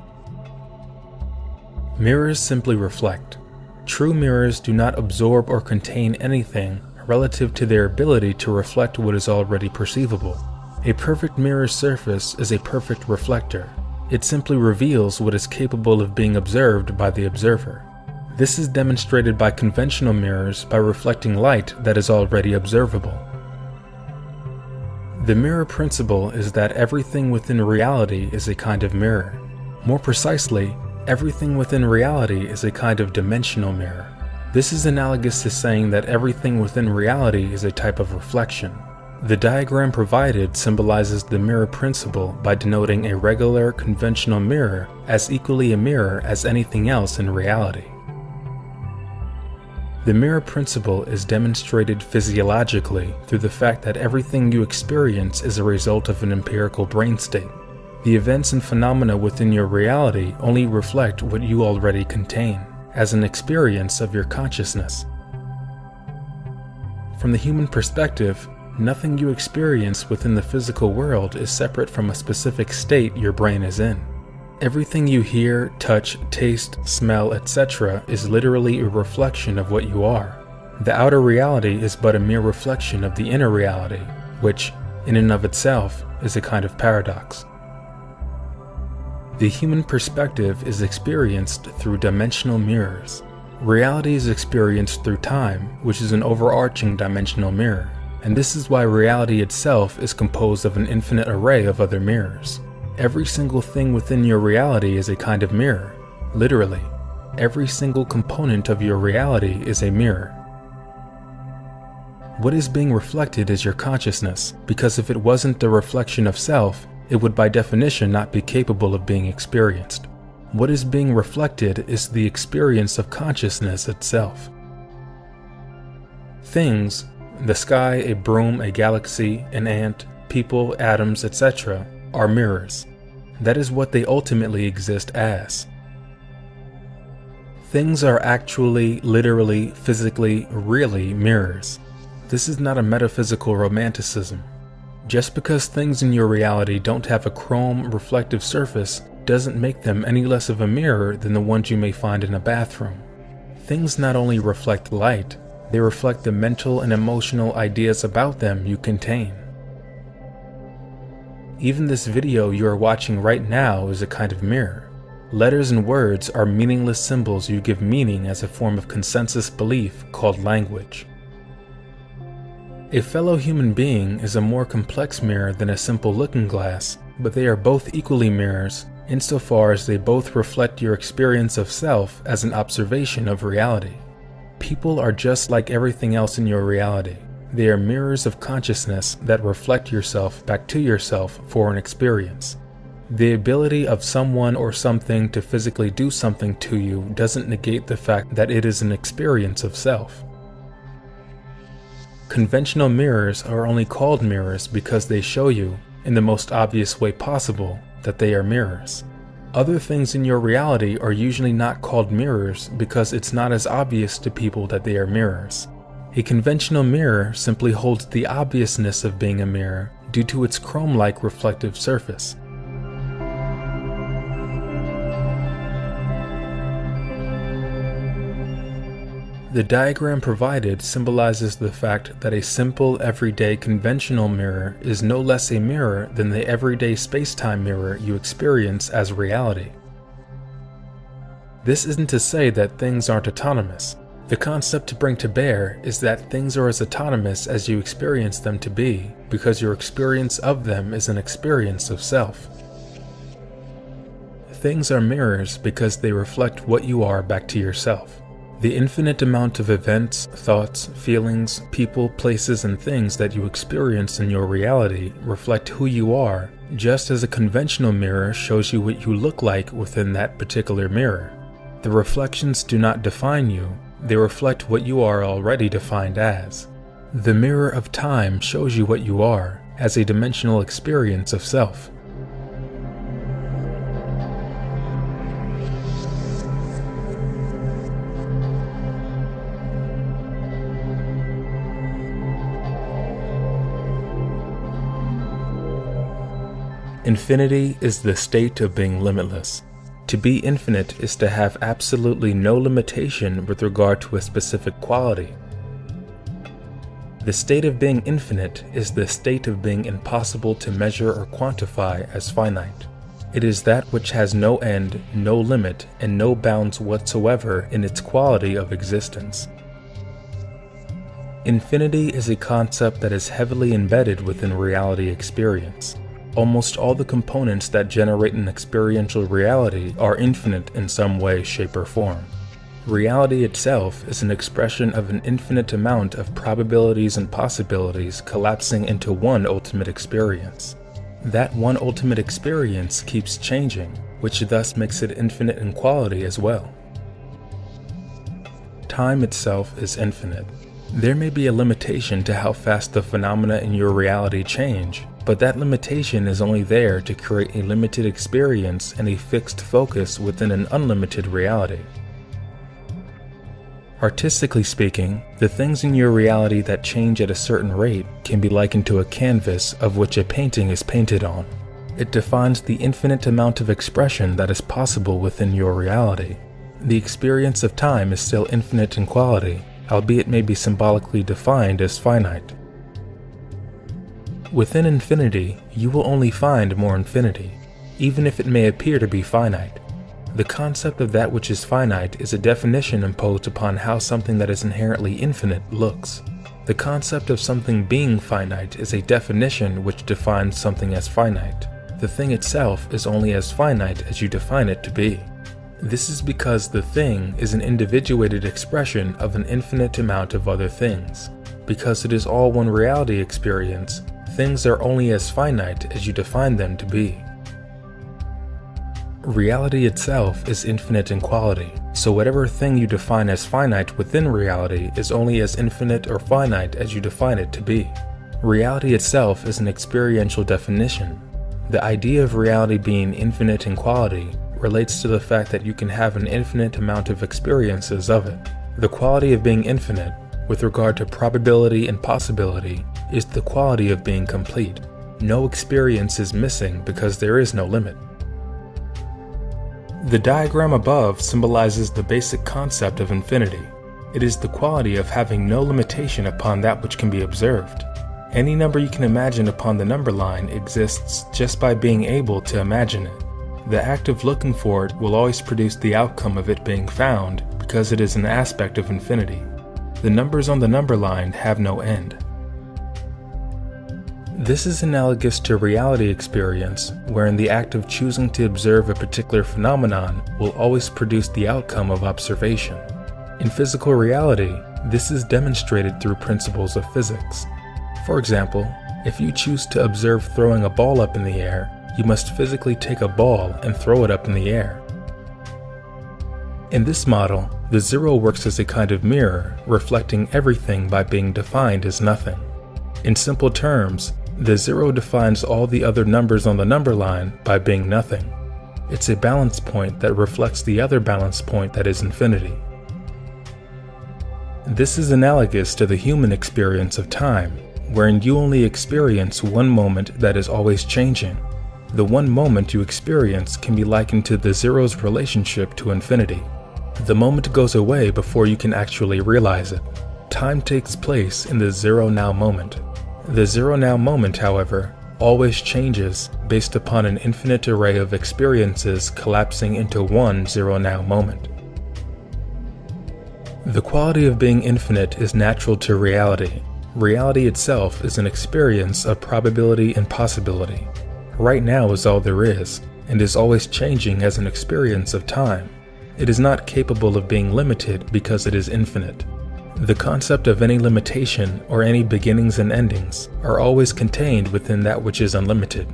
Mirrors simply reflect. True mirrors do not absorb or contain anything relative to their ability to reflect what is already perceivable. A perfect mirror surface is a perfect reflector. It simply reveals what is capable of being observed by the observer. This is demonstrated by conventional mirrors by reflecting light that is already observable. The mirror principle is that everything within reality is a kind of mirror. More precisely, everything within reality is a kind of dimensional mirror. This is analogous to saying that everything within reality is a type of reflection. The diagram provided symbolizes the mirror principle by denoting a regular, conventional mirror as equally a mirror as anything else in reality. The mirror principle is demonstrated physiologically through the fact that everything you experience is a result of an empirical brain state. The events and phenomena within your reality only reflect what you already contain, as an experience of your consciousness. From the human perspective, nothing you experience within the physical world is separate from a specific state your brain is in. Everything you hear, touch, taste, smell, etc. is literally a reflection of what you are. The outer reality is but a mere reflection of the inner reality, which, in and of itself, is a kind of paradox. The human perspective is experienced through dimensional mirrors. Reality is experienced through time, which is an overarching dimensional mirror, and this is why reality itself is composed of an infinite array of other mirrors. Every single thing within your reality is a kind of mirror. Literally, every single component of your reality is a mirror. What is being reflected is your consciousness, because if it wasn't the reflection of self, it would by definition not be capable of being experienced. What is being reflected is the experience of consciousness itself. Things, the sky, a broom, a galaxy, an ant, people, atoms, etc., are mirrors. That is what they ultimately exist as. Things are actually, literally, physically, really mirrors. This is not a metaphysical romanticism. Just because things in your reality don't have a chrome reflective surface doesn't make them any less of a mirror than the ones you may find in a bathroom. Things not only reflect light, they reflect the mental and emotional ideas about them you contain. Even this video you are watching right now is a kind of mirror. Letters and words are meaningless symbols you give meaning as a form of consensus belief called language. A fellow human being is a more complex mirror than a simple looking glass, but they are both equally mirrors insofar as they both reflect your experience of self as an observation of reality. People are just like everything else in your reality. They are mirrors of consciousness that reflect yourself back to yourself for an experience. The ability of someone or something to physically do something to you doesn't negate the fact that it is an experience of self. Conventional mirrors are only called mirrors because they show you, in the most obvious way possible, that they are mirrors. Other things in your reality are usually not called mirrors because it's not as obvious to people that they are mirrors. A conventional mirror simply holds the obviousness of being a mirror due to its chrome-like reflective surface. The diagram provided symbolizes the fact that a simple, everyday, conventional mirror is no less a mirror than the everyday space-time mirror you experience as reality. This isn't to say that things aren't autonomous. The concept to bring to bear is that things are as autonomous as you experience them to be, because your experience of them is an experience of self. Things are mirrors because they reflect what you are back to yourself. The infinite amount of events, thoughts, feelings, people, places, and things that you experience in your reality reflect who you are, just as a conventional mirror shows you what you look like within that particular mirror. The reflections do not define you, they reflect what you are already defined as. The mirror of time shows you what you are, as a dimensional experience of self. Infinity is the state of being limitless. To be infinite is to have absolutely no limitation with regard to a specific quality. The state of being infinite is the state of being impossible to measure or quantify as finite. It is that which has no end, no limit, and no bounds whatsoever in its quality of existence. Infinity is a concept that is heavily embedded within reality experience. Almost all the components that generate an experiential reality are infinite in some way, shape, or form. Reality itself is an expression of an infinite amount of probabilities and possibilities collapsing into one ultimate experience. That one ultimate experience keeps changing, which thus makes it infinite in quality as well. Time itself is infinite. There may be a limitation to how fast the phenomena in your reality change, but that limitation is only there to create a limited experience and a fixed focus within an unlimited reality. Artistically speaking, the things in your reality that change at a certain rate can be likened to a canvas of which a painting is painted on. It defines the infinite amount of expression that is possible within your reality. The experience of time is still infinite in quality, albeit may be symbolically defined as finite. Within infinity, you will only find more infinity, even if it may appear to be finite. The concept of that which is finite is a definition imposed upon how something that is inherently infinite looks. The concept of something being finite is a definition which defines something as finite. The thing itself is only as finite as you define it to be. This is because the thing is an individuated expression of an infinite amount of other things. Because it is all one reality experience, things are only as finite as you define them to be. Reality itself is infinite in quality, so whatever thing you define as finite within reality is only as infinite or finite as you define it to be. Reality itself is an experiential definition. The idea of reality being infinite in quality relates to the fact that you can have an infinite amount of experiences of it. The quality of being infinite, with regard to probability and possibility, is the quality of being complete. No experience is missing because there is no limit. The diagram above symbolizes the basic concept of infinity. It is the quality of having no limitation upon that which can be observed. Any number you can imagine upon the number line exists just by being able to imagine it. The act of looking for it will always produce the outcome of it being found because it is an aspect of infinity. The numbers on the number line have no end. This is analogous to reality experience, wherein the act of choosing to observe a particular phenomenon will always produce the outcome of observation. In physical reality, this is demonstrated through principles of physics. For example, if you choose to observe throwing a ball up in the air, you must physically take a ball and throw it up in the air. In this model, the zero works as a kind of mirror, reflecting everything by being defined as nothing. In simple terms, the zero defines all the other numbers on the number line by being nothing. It's a balance point that reflects the other balance point that is infinity. This is analogous to the human experience of time, wherein you only experience one moment that is always changing. The one moment you experience can be likened to the zero's relationship to infinity. The moment goes away before you can actually realize it. Time takes place in the zero now moment. The zero now moment, however, always changes based upon an infinite array of experiences collapsing into one zero now moment. The quality of being infinite is natural to reality. Reality itself is an experience of probability and possibility. Right now is all there is, and is always changing as an experience of time. It is not capable of being limited because it is infinite. The concept of any limitation or any beginnings and endings are always contained within that which is unlimited.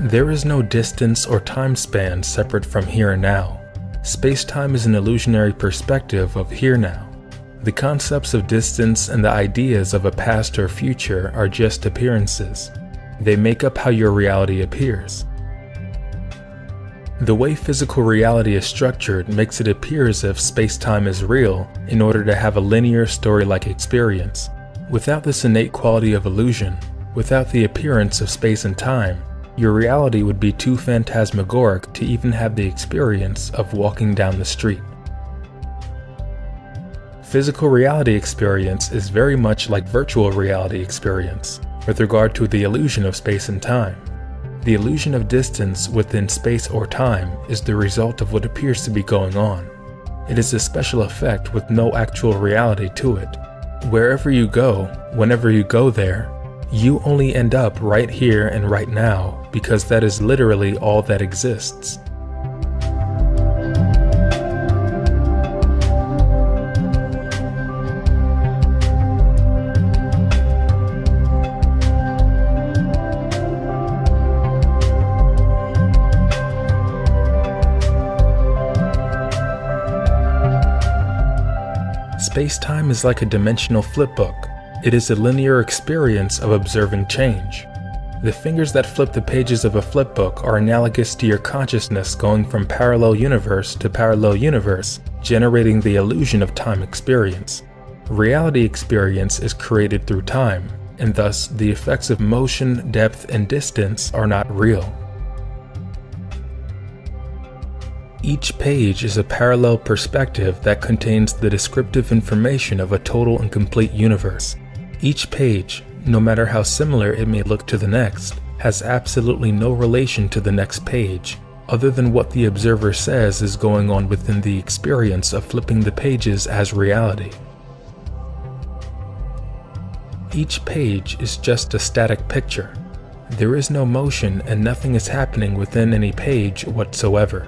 There is no distance or time span separate from here and now. Space-time is an illusionary perspective of here now. The concepts of distance and the ideas of a past or future are just appearances. They make up how your reality appears. The way physical reality is structured makes it appear as if space-time is real in order to have a linear story-like experience. Without this innate quality of illusion, without the appearance of space and time, your reality would be too phantasmagoric to even have the experience of walking down the street. Physical reality experience is very much like virtual reality experience with regard to the illusion of space and time. The illusion of distance within space or time is the result of what appears to be going on. It is a special effect with no actual reality to it. Wherever you go, whenever you go there, you only end up right here and right now because that is literally all that exists. Space-time is like a dimensional flipbook. It is a linear experience of observing change. The fingers that flip the pages of a flipbook are analogous to your consciousness going from parallel universe to parallel universe, generating the illusion of time experience. Reality experience is created through time, and thus the effects of motion, depth, and distance are not real. Each page is a parallel perspective that contains the descriptive information of a total and complete universe. Each page, no matter how similar it may look to the next, has absolutely no relation to the next page, other than what the observer says is going on within the experience of flipping the pages as reality. Each page is just a static picture. There is no motion and nothing is happening within any page whatsoever.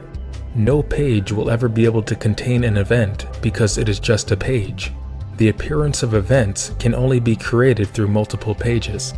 No page will ever be able to contain an event because it is just a page. The appearance of events can only be created through multiple pages.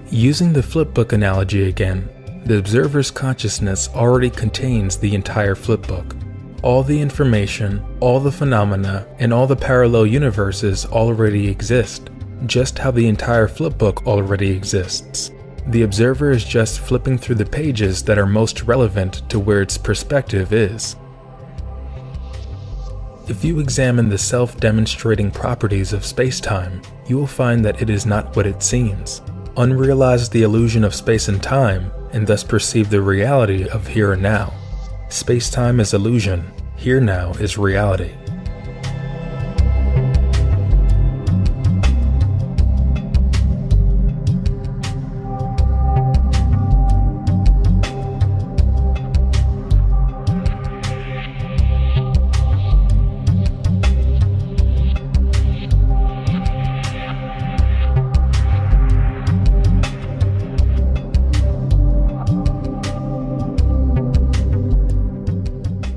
Using the flipbook analogy again, The observer's consciousness already contains the entire flipbook. All the information, all the phenomena, and all the parallel universes already exist, just how the entire flipbook already exists. The observer is just flipping through the pages that are most relevant to where its perspective is. If you examine the self-demonstrating properties of space-time, you will find that it is not what it seems. Unrealize the illusion of space and time, and thus perceive the reality of here and now. Space-time is illusion, here now is reality.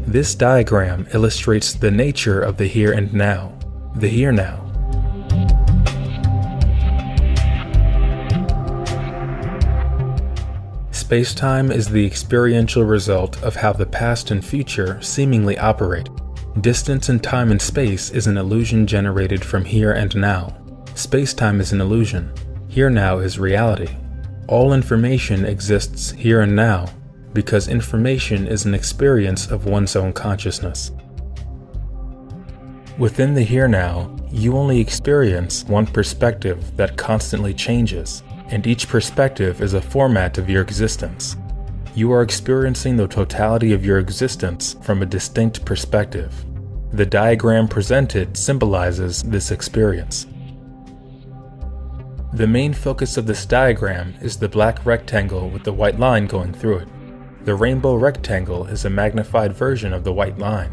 This diagram illustrates the nature of the here and now, the here now. Space-time is the experiential result of how the past and future seemingly operate. Distance and time and space is an illusion generated from here and now. Space-time is an illusion. Here now is reality. All information exists here and now, because information is an experience of one's own consciousness. Within the here now, you only experience one perspective that constantly changes, and each perspective is a format of your existence. You are experiencing the totality of your existence from a distinct perspective. The diagram presented symbolizes this experience. The main focus of this diagram is the black rectangle with the white line going through it. The rainbow rectangle is a magnified version of the white line.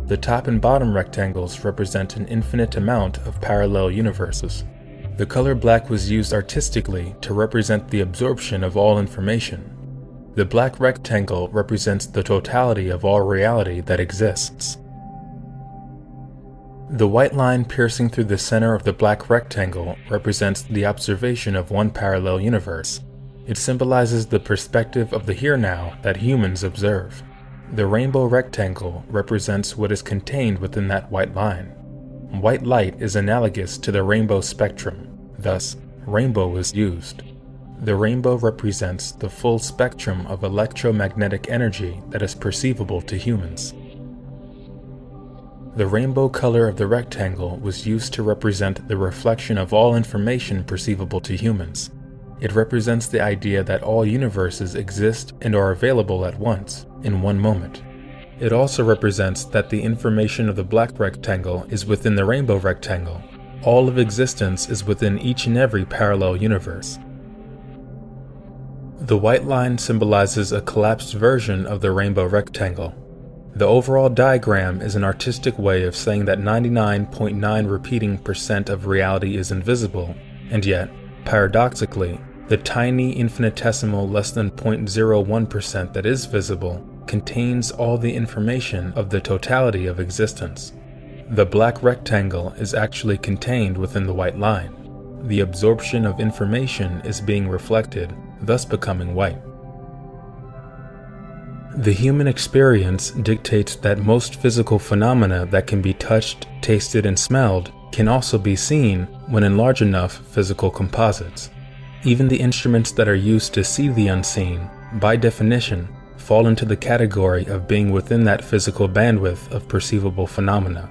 The top and bottom rectangles represent an infinite amount of parallel universes. The color black was used artistically to represent the absorption of all information. The black rectangle represents the totality of all reality that exists. The white line piercing through the center of the black rectangle represents the observation of one parallel universe. It symbolizes the perspective of the here now that humans observe. The rainbow rectangle represents what is contained within that white line. White light is analogous to the rainbow spectrum, thus, rainbow is used. The rainbow represents the full spectrum of electromagnetic energy that is perceivable to humans. The rainbow color of the rectangle was used to represent the reflection of all information perceivable to humans. It represents the idea that all universes exist and are available at once, in one moment. It also represents that the information of the black rectangle is within the rainbow rectangle. All of existence is within each and every parallel universe. The white line symbolizes a collapsed version of the rainbow rectangle. The overall diagram is an artistic way of saying that 99.9 repeating % of reality is invisible, and yet, paradoxically, the tiny infinitesimal less than 0.01% that is visible contains all the information of the totality of existence. The black rectangle is actually contained within the white line. The absorption of information is being reflected, thus becoming white. The human experience dictates that most physical phenomena that can be touched, tasted, and smelled can also be seen when in large enough physical composites. Even the instruments that are used to see the unseen, by definition, fall into the category of being within that physical bandwidth of perceivable phenomena.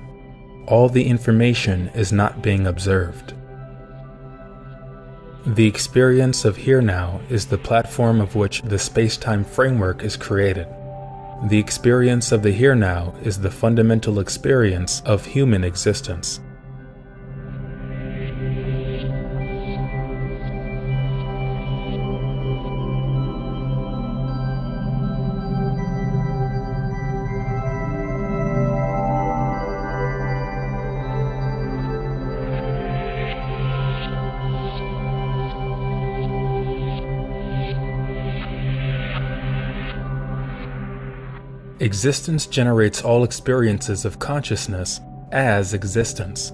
All the information is not being observed. The experience of here now is the platform of which the space-time framework is created. The experience of the here now is the fundamental experience of human existence. Existence generates all experiences of consciousness as existence.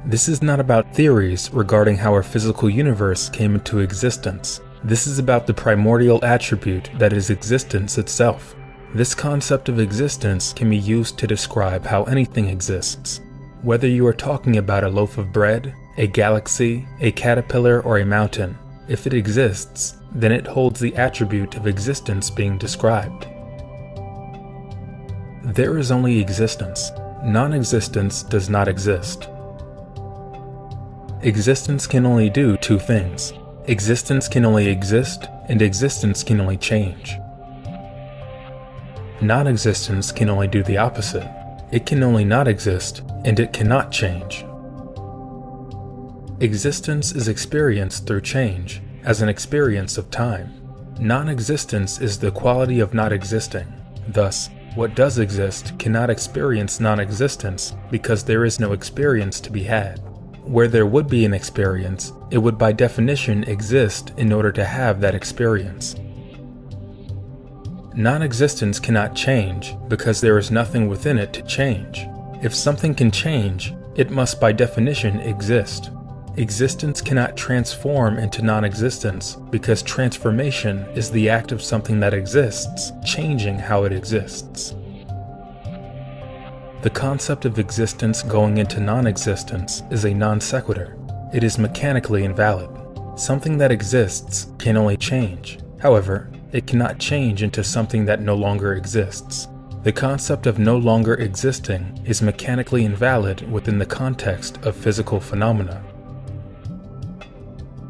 This is not about theories regarding how our physical universe came into existence, This is about the primordial attribute that is existence itself. This concept of existence can be used to describe how anything exists. Whether you are talking about a loaf of bread, a galaxy, a caterpillar, or a mountain, if it exists, then it holds the attribute of existence being described. There is only existence. Non-existence does not exist. Existence can only do two things. Existence can only exist, and existence can only change. Non-existence can only do the opposite. It can only not exist, and it cannot change. Existence is experienced through change, as an experience of time. Non-existence is the quality of not existing. Thus, what does exist cannot experience non-existence because there is no experience to be had. Where there would be an experience, it would by definition exist in order to have that experience. Non-existence cannot change because there is nothing within it to change. If something can change, it must by definition exist. Existence cannot transform into non-existence because transformation is the act of something that exists, changing how it exists. The concept of existence going into non-existence is a non sequitur. It is mechanically invalid. Something that exists can only change. However, it cannot change into something that no longer exists. The concept of no longer existing is mechanically invalid within the context of physical phenomena.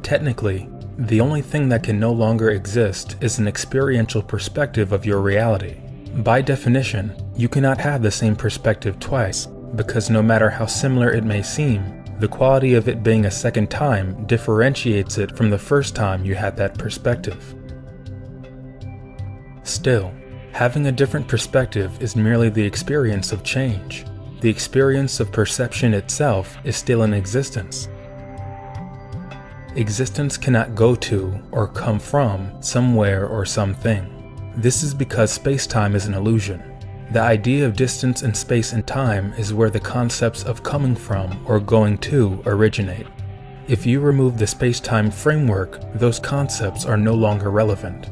Technically, the only thing that can no longer exist is an experiential perspective of your reality. By definition, you cannot have the same perspective twice, because no matter how similar it may seem, the quality of it being a second time differentiates it from the first time you had that perspective. Still, having a different perspective is merely the experience of change. The experience of perception itself is still in existence. Existence cannot go to or come from somewhere or something. This is because space-time is an illusion. The idea of distance in space and time is where the concepts of coming from or going to originate. If you remove the space-time framework, those concepts are no longer relevant.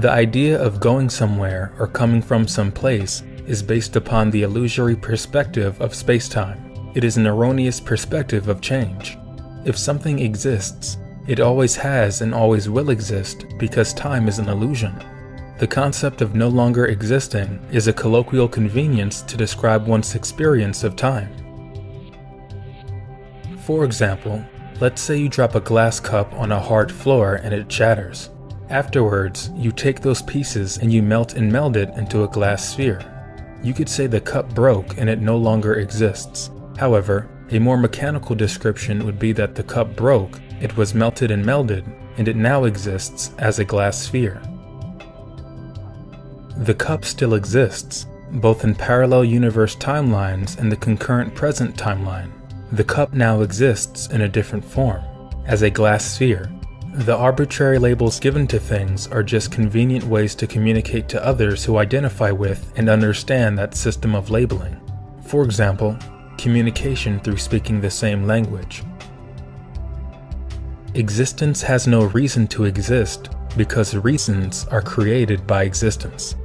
The idea of going somewhere or coming from some place is based upon the illusory perspective of space-time. It is an erroneous perspective of change. If something exists, it always has and always will exist because time is an illusion. The concept of no longer existing is a colloquial convenience to describe one's experience of time. For example, let's say you drop a glass cup on a hard floor and it shatters. Afterwards, you take those pieces and you melt and meld it into a glass sphere. You could say the cup broke and it no longer exists. However, a more mechanical description would be that the cup broke, it was melted and melded, and it now exists as a glass sphere. The cup still exists, both in parallel universe timelines and the concurrent present timeline. The cup now exists in a different form, as a glass sphere. The arbitrary labels given to things are just convenient ways to communicate to others who identify with and understand that system of labeling. For example, communication through speaking the same language. Existence has no reason to exist because reasons are created by existence.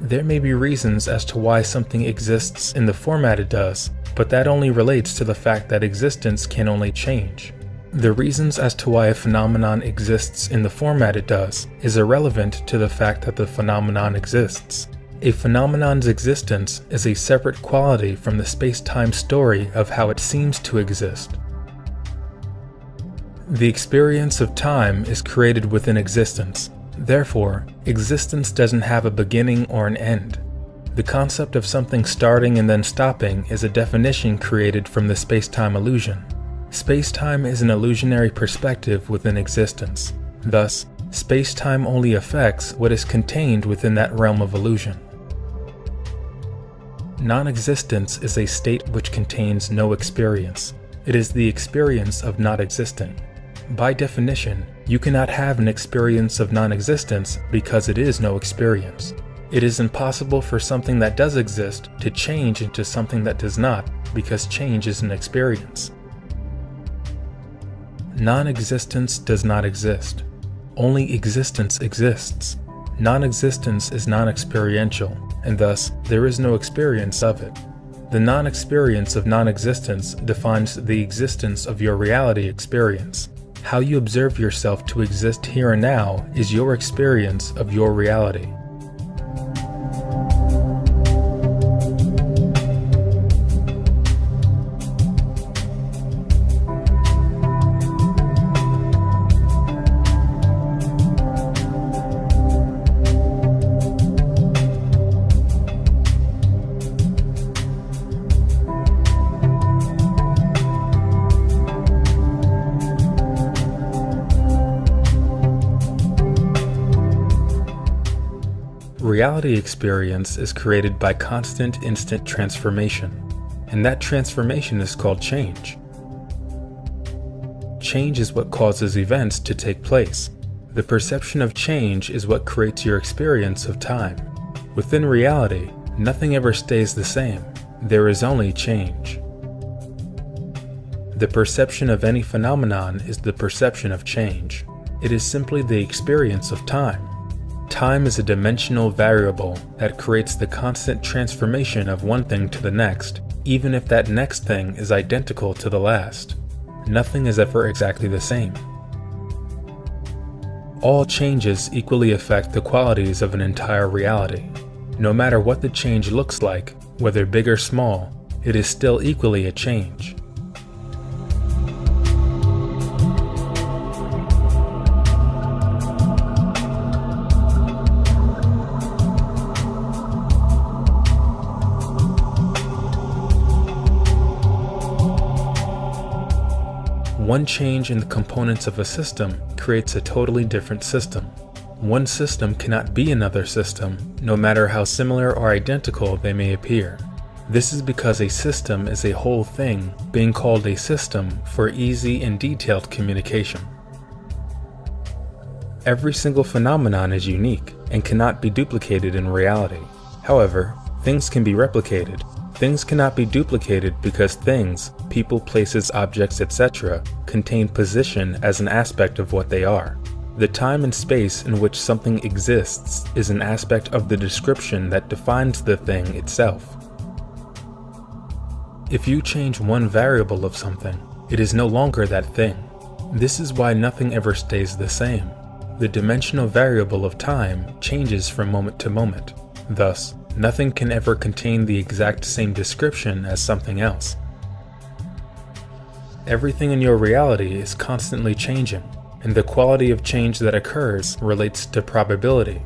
There may be reasons as to why something exists in the format it does, but that only relates to the fact that existence can only change. The reasons as to why a phenomenon exists in the format it does is irrelevant to the fact that the phenomenon exists. A phenomenon's existence is a separate quality from the space-time story of how it seems to exist. The experience of time is created within existence. Therefore, existence doesn't have a beginning or an end. The concept of something starting and then stopping is a definition created from the space-time illusion. Space-time is an illusionary perspective within existence. Thus, space-time only affects what is contained within that realm of illusion. Non-existence is a state which contains no experience. It is the experience of not existing. By definition, you cannot have an experience of non-existence because it is no experience. It is impossible for something that does exist to change into something that does not because change is an experience. Non-existence does not exist. Only existence exists. Non-existence is non-experiential, and thus there is no experience of it. The non-experience of non-existence defines the existence of your reality experience. How you observe yourself to exist here and now is your experience of your reality. Reality experience is created by constant instant transformation, and that transformation is called change. Change is what causes events to take place. The perception of change is what creates your experience of time. Within reality, nothing ever stays the same. There is only change. The perception of any phenomenon is the perception of change. It is simply the experience of time. Time is a dimensional variable that creates the constant transformation of one thing to the next, even if that next thing is identical to the last. Nothing is ever exactly the same. All changes equally affect the qualities of an entire reality. No matter what the change looks like, whether big or small, it is still equally a change. One change in the components of a system creates a totally different system. One system cannot be another system, no matter how similar or identical they may appear. This is because a system is a whole thing, being called a system for easy and detailed communication. Every single phenomenon is unique and cannot be duplicated in reality. However, things can be replicated. Things cannot be duplicated because things, people, places, objects, etc., contain position as an aspect of what they are. The time and space in which something exists is an aspect of the description that defines the thing itself. If you change one variable of something, it is no longer that thing. This is why nothing ever stays the same. The dimensional variable of time changes from moment to moment. Thus, nothing can ever contain the exact same description as something else. Everything in your reality is constantly changing, and the quality of change that occurs relates to probability.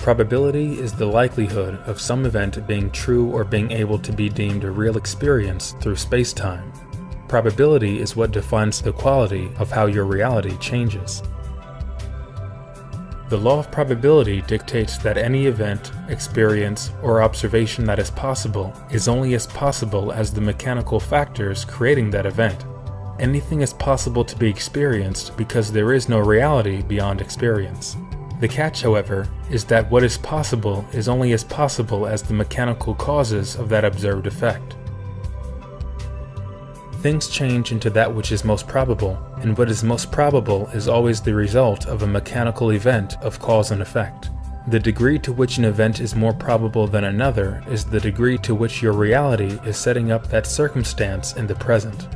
Probability is the likelihood of some event being true or being able to be deemed a real experience through space-time. Probability is what defines the quality of how your reality changes. The law of probability dictates that any event, experience, or observation that is possible is only as possible as the mechanical factors creating that event. Anything is possible to be experienced because there is no reality beyond experience. The catch, however, is that what is possible is only as possible as the mechanical causes of that observed effect. Things change into that which is most probable, and what is most probable is always the result of a mechanical event of cause and effect. The degree to which an event is more probable than another is the degree to which your reality is setting up that circumstance in the present.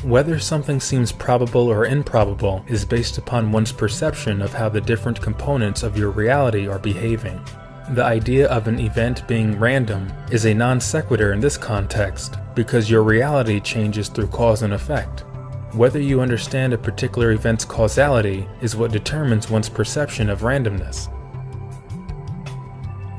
Whether something seems probable or improbable is based upon one's perception of how the different components of your reality are behaving. The idea of an event being random is a non sequitur in this context because your reality changes through cause and effect. Whether you understand a particular event's causality is what determines one's perception of randomness.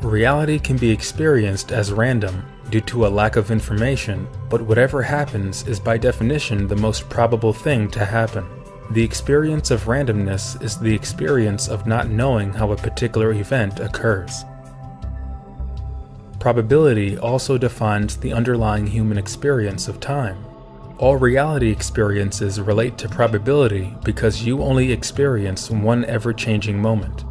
Reality can be experienced as random due to a lack of information, but whatever happens is by definition the most probable thing to happen. The experience of randomness is the experience of not knowing how a particular event occurs. Probability also defines the underlying human experience of time. All reality experiences relate to probability because you only experience one ever-changing moment.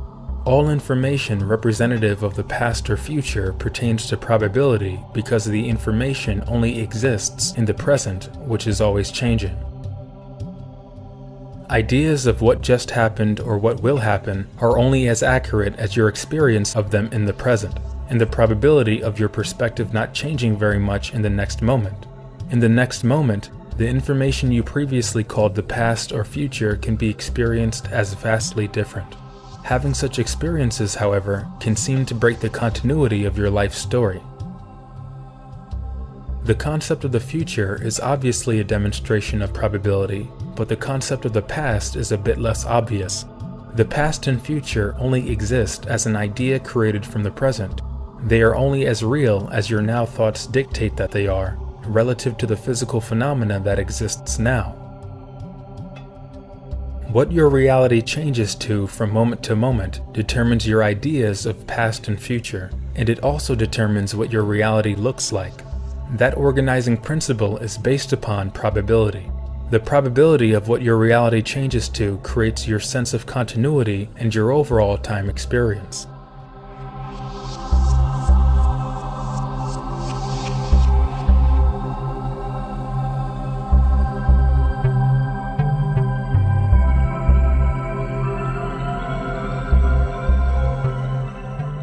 All information representative of the past or future pertains to probability because the information only exists in the present, which is always changing. Ideas of what just happened or what will happen are only as accurate as your experience of them in the present, and the probability of your perspective not changing very much in the next moment. In the next moment, the information you previously called the past or future can be experienced as vastly different. Having such experiences, however, can seem to break the continuity of your life story. The concept of the future is obviously a demonstration of probability, but the concept of the past is a bit less obvious. The past and future only exist as an idea created from the present. They are only as real as your now thoughts dictate that they are, relative to the physical phenomena that exists now. What your reality changes to from moment to moment determines your ideas of past and future, and it also determines what your reality looks like. That organizing principle is based upon probability. The probability of what your reality changes to creates your sense of continuity and your overall time experience.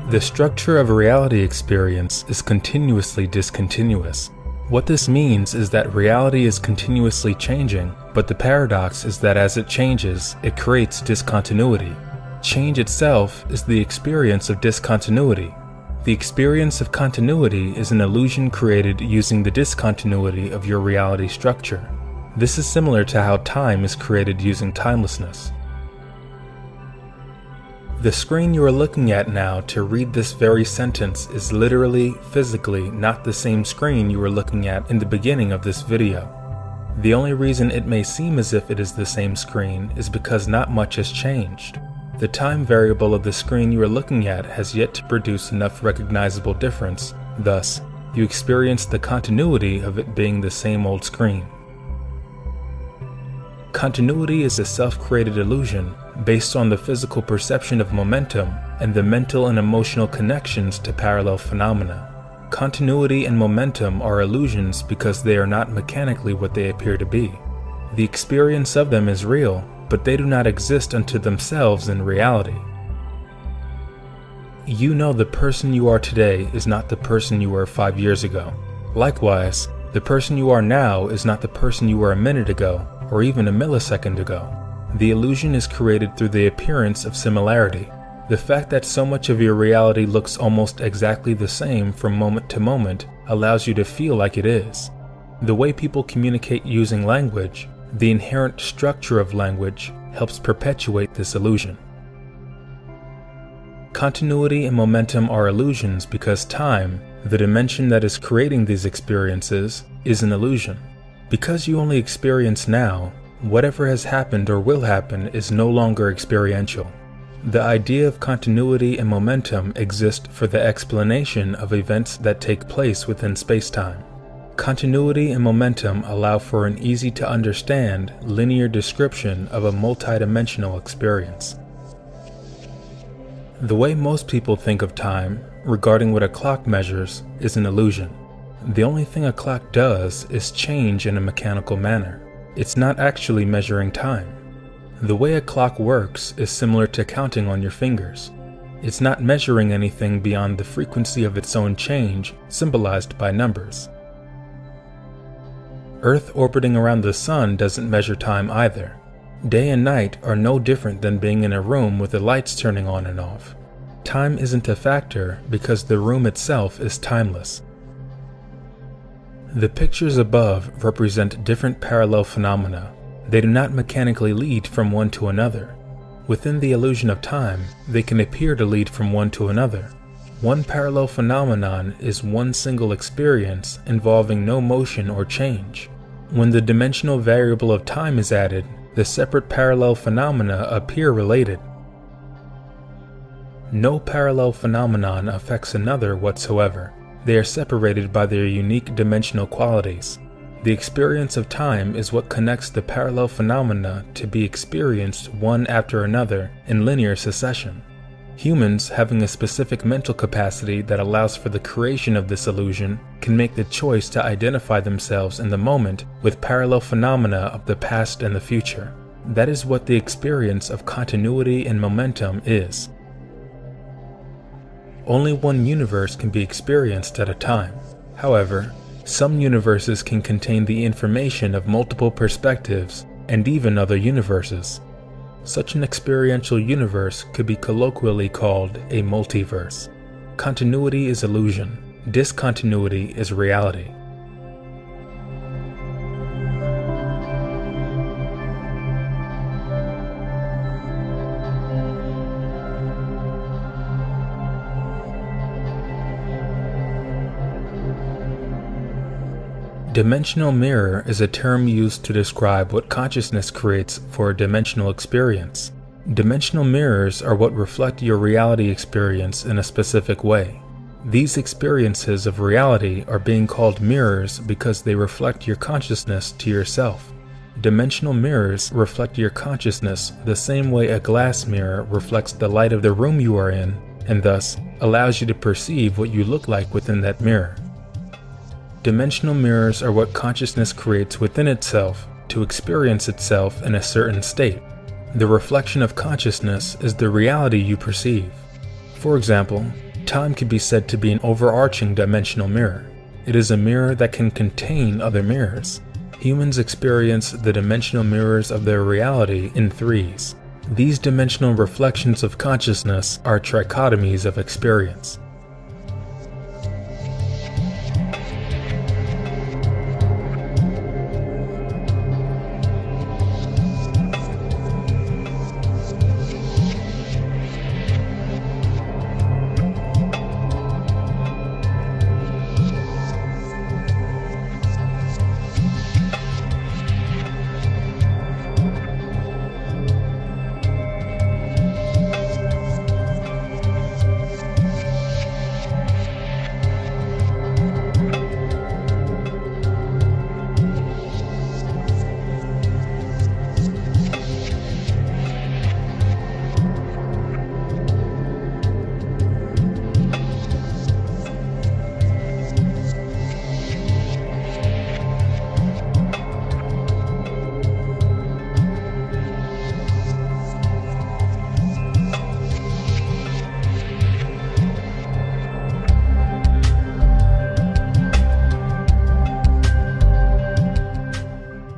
The structure of a reality experience is continuously discontinuous. What this means is that reality is continuously changing, but the paradox is that as it changes, it creates discontinuity. Change itself is the experience of discontinuity. The experience of continuity is an illusion created using the discontinuity of your reality structure. This is similar to how time is created using timelessness. The screen you are looking at now to read this very sentence is literally, physically, not the same screen you were looking at in the beginning of this video. The only reason it may seem as if it is the same screen is because not much has changed. The time variable of the screen you are looking at has yet to produce enough recognizable difference, thus, you experience the continuity of it being the same old screen. Continuity is a self-created illusion based on the physical perception of momentum and the mental and emotional connections to parallel phenomena. Continuity and momentum are illusions because they are not mechanically what they appear to be. The experience of them is real, but they do not exist unto themselves in reality. You know the person you are today is not the person you were 5 years ago. Likewise, the person you are now is not the person you were a minute ago, or even a millisecond ago. The illusion is created through the appearance of similarity. The fact that so much of your reality looks almost exactly the same from moment to moment allows you to feel like it is. The way people communicate using language, the inherent structure of language, helps perpetuate this illusion. Continuity and momentum are illusions because time, the dimension that is creating these experiences, is an illusion. Because you only experience now, whatever has happened or will happen is no longer experiential. The idea of continuity and momentum exist for the explanation of events that take place within spacetime. Continuity and momentum allow for an easy-to-understand, linear description of a multidimensional experience. The way most people think of time, regarding what a clock measures, is an illusion. The only thing a clock does is change in a mechanical manner. It's not actually measuring time. The way a clock works is similar to counting on your fingers. It's not measuring anything beyond the frequency of its own change, symbolized by numbers. Earth orbiting around the sun doesn't measure time either. Day and night are no different than being in a room with the lights turning on and off. Time isn't a factor because the room itself is timeless. The pictures above represent different parallel phenomena. They do not mechanically lead from one to another. Within the illusion of time, they can appear to lead from one to another. One parallel phenomenon is one single experience involving no motion or change. When the dimensional variable of time is added, the separate parallel phenomena appear related. No parallel phenomenon affects another whatsoever. They are separated by their unique dimensional qualities. The experience of time is what connects the parallel phenomena to be experienced one after another in linear succession. Humans, having a specific mental capacity that allows for the creation of this illusion, can make the choice to identify themselves in the moment with parallel phenomena of the past and the future. That is what the experience of continuity and momentum is. Only one universe can be experienced at a time. However, some universes can contain the information of multiple perspectives and even other universes. Such an experiential universe could be colloquially called a multiverse. Continuity is illusion. Discontinuity is reality. Dimensional mirror is a term used to describe what consciousness creates for a dimensional experience. Dimensional mirrors are what reflect your reality experience in a specific way. These experiences of reality are being called mirrors because they reflect your consciousness to yourself. Dimensional mirrors reflect your consciousness the same way a glass mirror reflects the light of the room you are in, and thus allows you to perceive what you look like within that mirror. Dimensional mirrors are what consciousness creates within itself to experience itself in a certain state. The reflection of consciousness is the reality you perceive. For example, time could be said to be an overarching dimensional mirror. It is a mirror that can contain other mirrors. Humans experience the dimensional mirrors of their reality in threes. These dimensional reflections of consciousness are trichotomies of experience.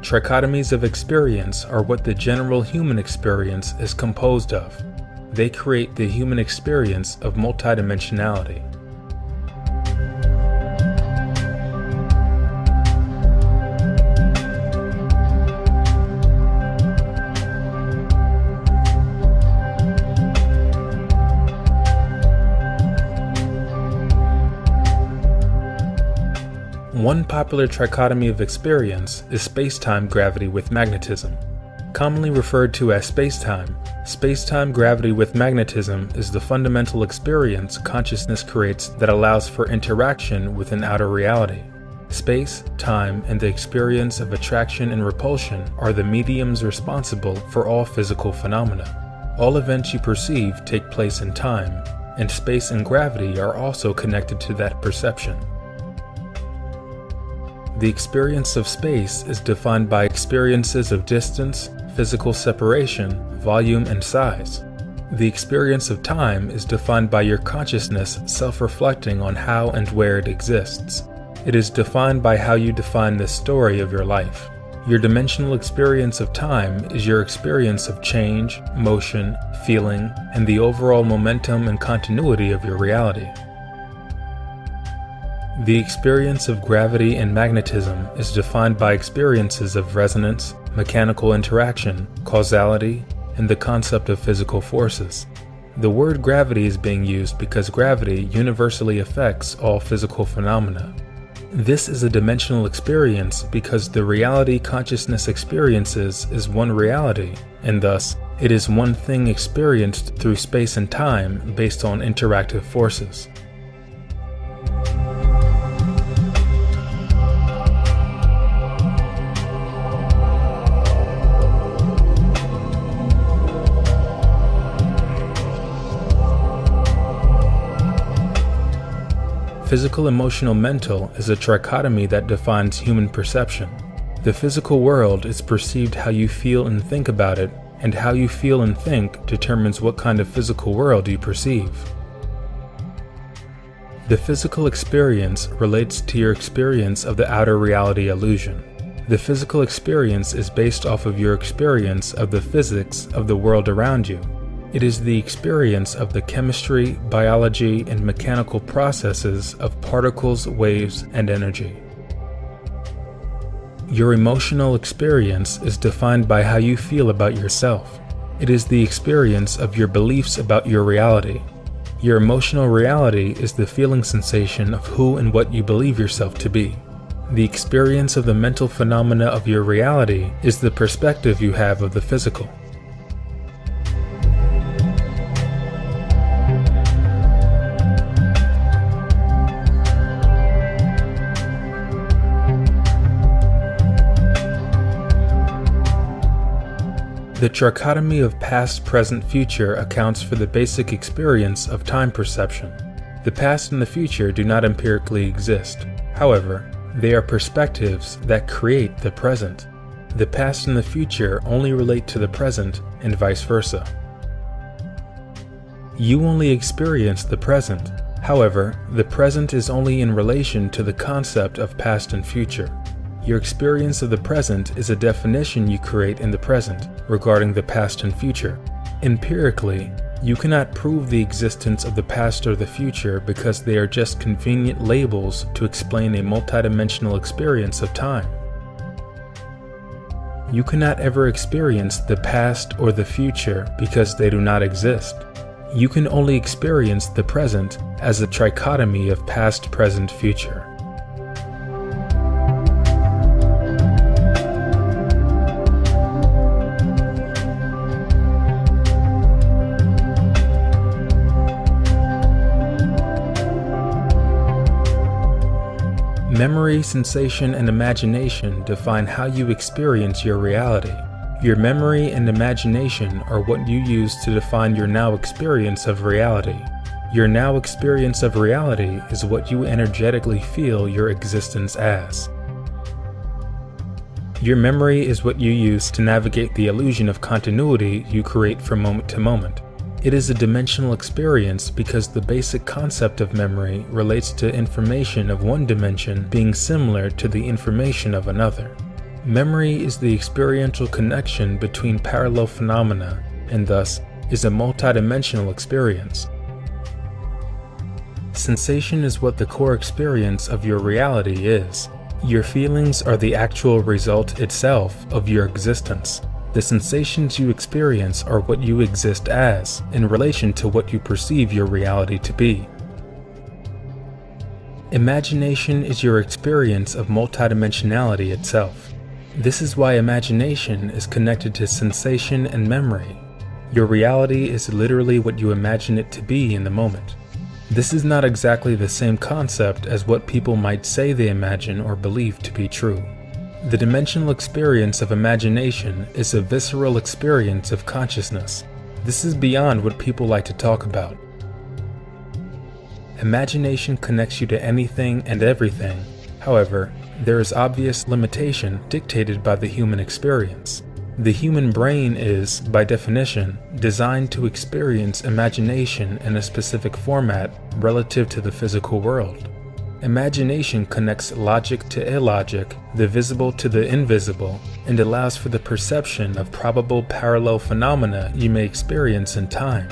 Trichotomies of experience are what the general human experience is composed of. They create the human experience of multidimensionality. One popular trichotomy of experience is space-time gravity with magnetism. Commonly referred to as space-time gravity with magnetism is the fundamental experience consciousness creates that allows for interaction with an outer reality. Space, time, and the experience of attraction and repulsion are the mediums responsible for all physical phenomena. All events you perceive take place in time, and space and gravity are also connected to that perception. The experience of space is defined by experiences of distance, physical separation, volume, and size. The experience of time is defined by your consciousness self-reflecting on how and where it exists. It is defined by how you define the story of your life. Your dimensional experience of time is your experience of change, motion, feeling, and the overall momentum and continuity of your reality. The experience of gravity and magnetism is defined by experiences of resonance, mechanical interaction, causality, and the concept of physical forces. The word gravity is being used because gravity universally affects all physical phenomena. This is a dimensional experience because the reality consciousness experiences is one reality, and thus, it is one thing experienced through space and time based on interactive forces. Physical, emotional, mental is a trichotomy that defines human perception. The physical world is perceived how you feel and think about it, and how you feel and think determines what kind of physical world you perceive. The physical experience relates to your experience of the outer reality illusion. The physical experience is based off of your experience of the physics of the world around you. It is the experience of the chemistry, biology, and mechanical processes of particles, waves, and energy. Your emotional experience is defined by how you feel about yourself. It is the experience of your beliefs about your reality. Your emotional reality is the feeling sensation of who and what you believe yourself to be. The experience of the mental phenomena of your reality is the perspective you have of the physical. The trichotomy of past, present, future accounts for the basic experience of time perception. The past and the future do not empirically exist. However, they are perspectives that create the present. The past and the future only relate to the present and vice versa. You only experience the present. However, the present is only in relation to the concept of past and future. Your experience of the present is a definition you create in the present regarding the past and future. Empirically, you cannot prove the existence of the past or the future because they are just convenient labels to explain a multidimensional experience of time. You cannot ever experience the past or the future because they do not exist. You can only experience the present as a trichotomy of past, present, future. Memory, sensation, and imagination define how you experience your reality. Your memory and imagination are what you use to define your now experience of reality. Your now experience of reality is what you energetically feel your existence as. Your memory is what you use to navigate the illusion of continuity you create from moment to moment. It is a dimensional experience because the basic concept of memory relates to information of one dimension being similar to the information of another. Memory is the experiential connection between parallel phenomena and thus is a multidimensional experience. Sensation is what the core experience of your reality is. Your feelings are the actual result itself of your existence. The sensations you experience are what you exist as in relation to what you perceive your reality to be. Imagination is your experience of multidimensionality itself. This is why imagination is connected to sensation and memory. Your reality is literally what you imagine it to be in the moment. This is not exactly the same concept as what people might say they imagine or believe to be true. The dimensional experience of imagination is a visceral experience of consciousness. This is beyond what people like to talk about. Imagination connects you to anything and everything. However, there is obvious limitation dictated by the human experience. The human brain is, by definition, designed to experience imagination in a specific format relative to the physical world. Imagination connects logic to illogic, the visible to the invisible, and allows for the perception of probable parallel phenomena you may experience in time.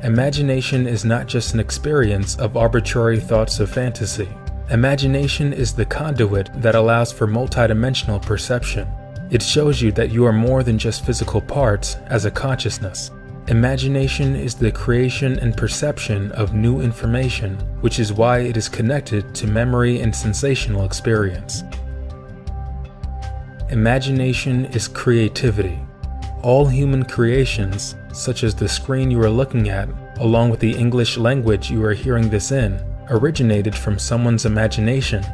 Imagination is not just an experience of arbitrary thoughts of fantasy. Imagination is the conduit that allows for multidimensional perception. It shows you that you are more than just physical parts as a consciousness. Imagination is the creation and perception of new information, which is why it is connected to memory and sensational experience. Imagination is creativity. All human creations, such as the screen you are looking at, along with the English language you are hearing this in, originated from someone's imagination.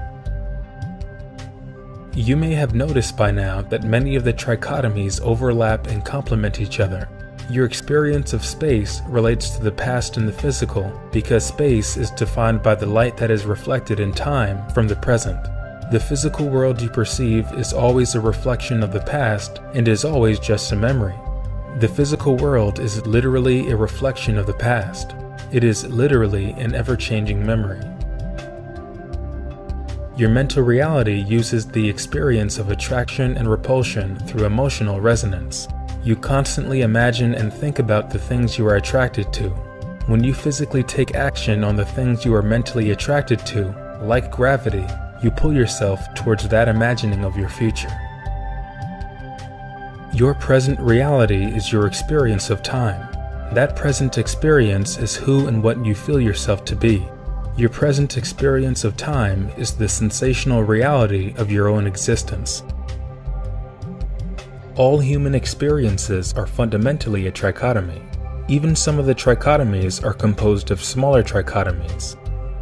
You may have noticed by now that many of the trichotomies overlap and complement each other. Your experience of space relates to the past and the physical because space is defined by the light that is reflected in time from the present. The physical world you perceive is always a reflection of the past and is always just a memory. The physical world is literally a reflection of the past. It is literally an ever-changing memory. Your mental reality uses the experience of attraction and repulsion through emotional resonance. You constantly imagine and think about the things you are attracted to. When you physically take action on the things you are mentally attracted to, like gravity, you pull yourself towards that imagining of your future. Your present reality is your experience of time. That present experience is who and what you feel yourself to be. Your present experience of time is the sensational reality of your own existence. All human experiences are fundamentally a trichotomy. Even some of the trichotomies are composed of smaller trichotomies.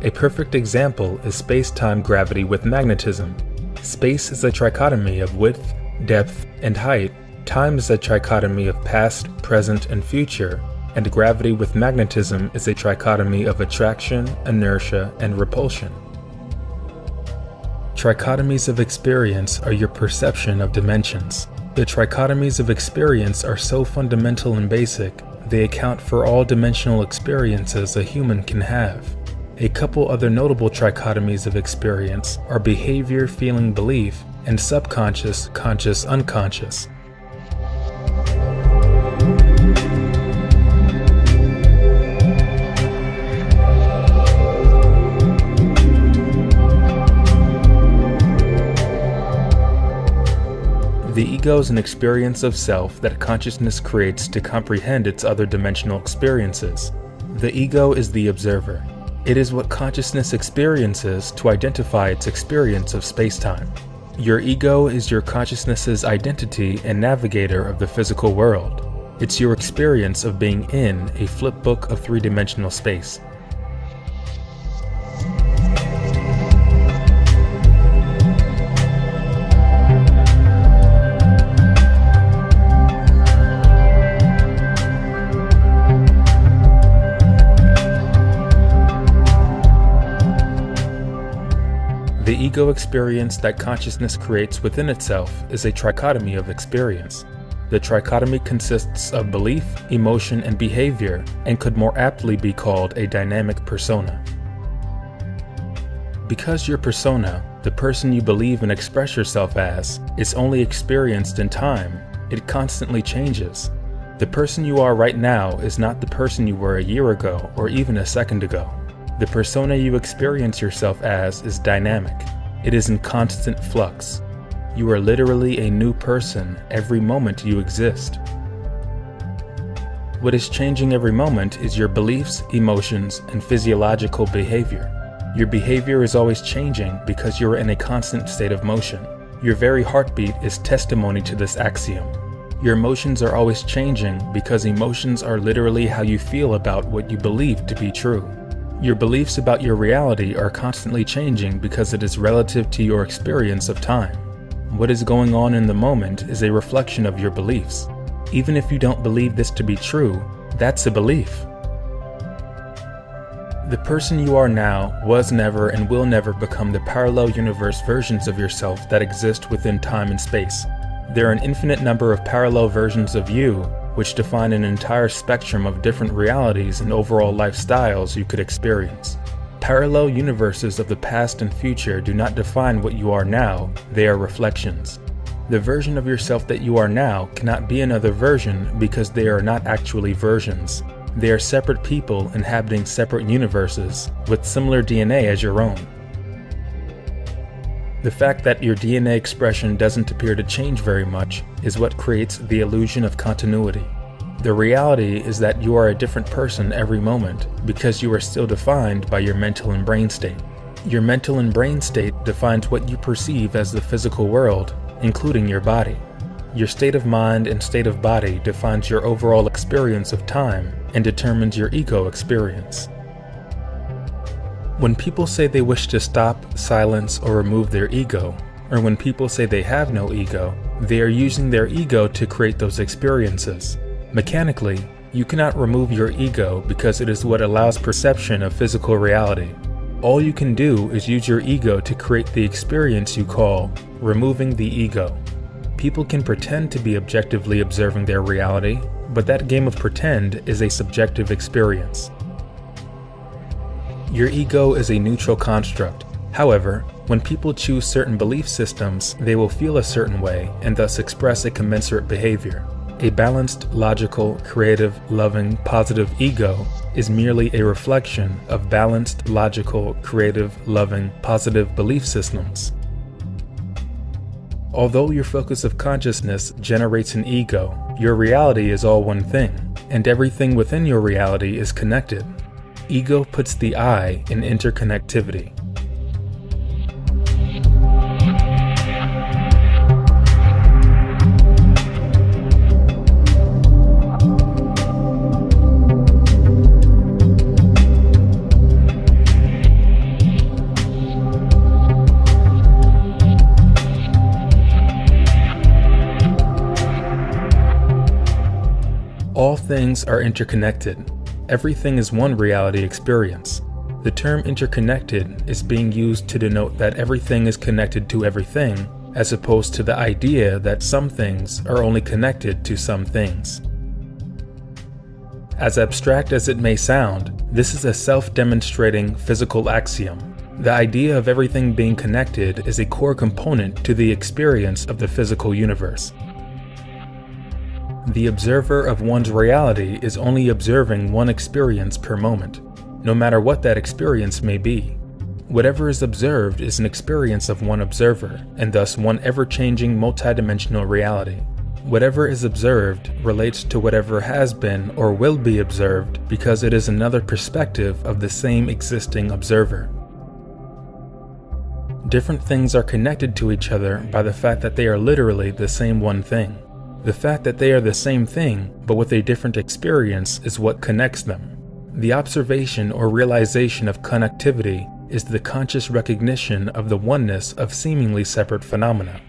A perfect example is space-time gravity with magnetism. Space is a trichotomy of width, depth, and height. Time is a trichotomy of past, present, and future. And gravity with magnetism is a trichotomy of attraction, inertia, and repulsion. Trichotomies of experience are your perception of dimensions. The trichotomies of experience are so fundamental and basic, they account for all dimensional experiences a human can have. A couple other notable trichotomies of experience are behavior, feeling, belief, and subconscious, conscious, unconscious. The ego is an experience of self that consciousness creates to comprehend its other dimensional experiences. The ego is the observer. It is what consciousness experiences to identify its experience of space-time. Your ego is your consciousness's identity and navigator of the physical world. It's your experience of being in a flipbook of three-dimensional space. The ego experience that consciousness creates within itself is a trichotomy of experience. The trichotomy consists of belief, emotion, and behavior, and could more aptly be called a dynamic persona. Because your persona, the person you believe and express yourself as, is only experienced in time, it constantly changes. The person you are right now is not the person you were a year ago or even a second ago. The persona you experience yourself as is dynamic. It is in constant flux. You are literally a new person every moment you exist. What is changing every moment is your beliefs, emotions, and physiological behavior. Your behavior is always changing because you are in a constant state of motion. Your very heartbeat is testimony to this axiom. Your emotions are always changing because emotions are literally how you feel about what you believe to be true. Your beliefs about your reality are constantly changing because it is relative to your experience of time. What is going on in the moment is a reflection of your beliefs. Even if you don't believe this to be true, that's a belief. The person you are now was never and will never become the parallel universe versions of yourself that exist within time and space. There are an infinite number of parallel versions of you, which define an entire spectrum of different realities and overall lifestyles you could experience. Parallel universes of the past and future do not define what you are now, they are reflections. The version of yourself that you are now cannot be another version because they are not actually versions. They are separate people inhabiting separate universes with similar DNA as your own. The fact that your DNA expression doesn't appear to change very much is what creates the illusion of continuity. The reality is that you are a different person every moment because you are still defined by your mental and brain state. Your mental and brain state defines what you perceive as the physical world, including your body. Your state of mind and state of body defines your overall experience of time and determines your ego experience. When people say they wish to stop, silence, or remove their ego, or when people say they have no ego, they are using their ego to create those experiences. Mechanically, you cannot remove your ego because it is what allows perception of physical reality. All you can do is use your ego to create the experience you call removing the ego. People can pretend to be objectively observing their reality, but that game of pretend is a subjective experience. Your ego is a neutral construct. However, when people choose certain belief systems, they will feel a certain way and thus express a commensurate behavior. A balanced, logical, creative, loving, positive ego is merely a reflection of balanced, logical, creative, loving, positive belief systems. Although your focus of consciousness generates an ego, your reality is all one thing, and everything within your reality is connected. Ego puts the I in interconnectivity. All things are interconnected. Everything is one reality experience. The term interconnected is being used to denote that everything is connected to everything, as opposed to the idea that some things are only connected to some things. As abstract as it may sound, this is a self-demonstrating physical axiom. The idea of everything being connected is a core component to the experience of the physical universe. The observer of one's reality is only observing one experience per moment, no matter what that experience may be. Whatever is observed is an experience of one observer, and thus one ever-changing multidimensional reality. Whatever is observed relates to whatever has been or will be observed because it is another perspective of the same existing observer. Different things are connected to each other by the fact that they are literally the same one thing. The fact that they are the same thing, but with a different experience, is what connects them. The observation or realization of connectivity is the conscious recognition of the oneness of seemingly separate phenomena.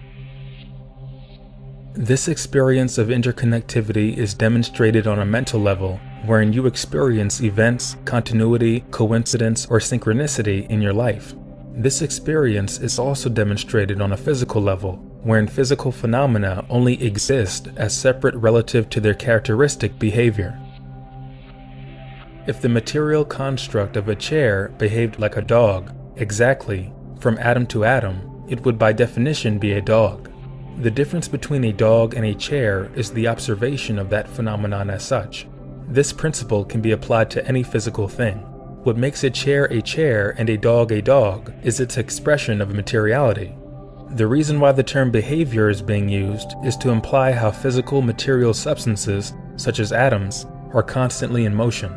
This experience of interconnectivity is demonstrated on a mental level, wherein you experience events, continuity, coincidence, or synchronicity in your life. This experience is also demonstrated on a physical level, wherein physical phenomena only exist as separate relative to their characteristic behavior. If the material construct of a chair behaved like a dog, exactly, from atom to atom, it would by definition be a dog. The difference between a dog and a chair is the observation of that phenomenon as such. This principle can be applied to any physical thing. What makes a chair and a dog is its expression of materiality. The reason why the term behavior is being used is to imply how physical material substances, such as atoms, are constantly in motion.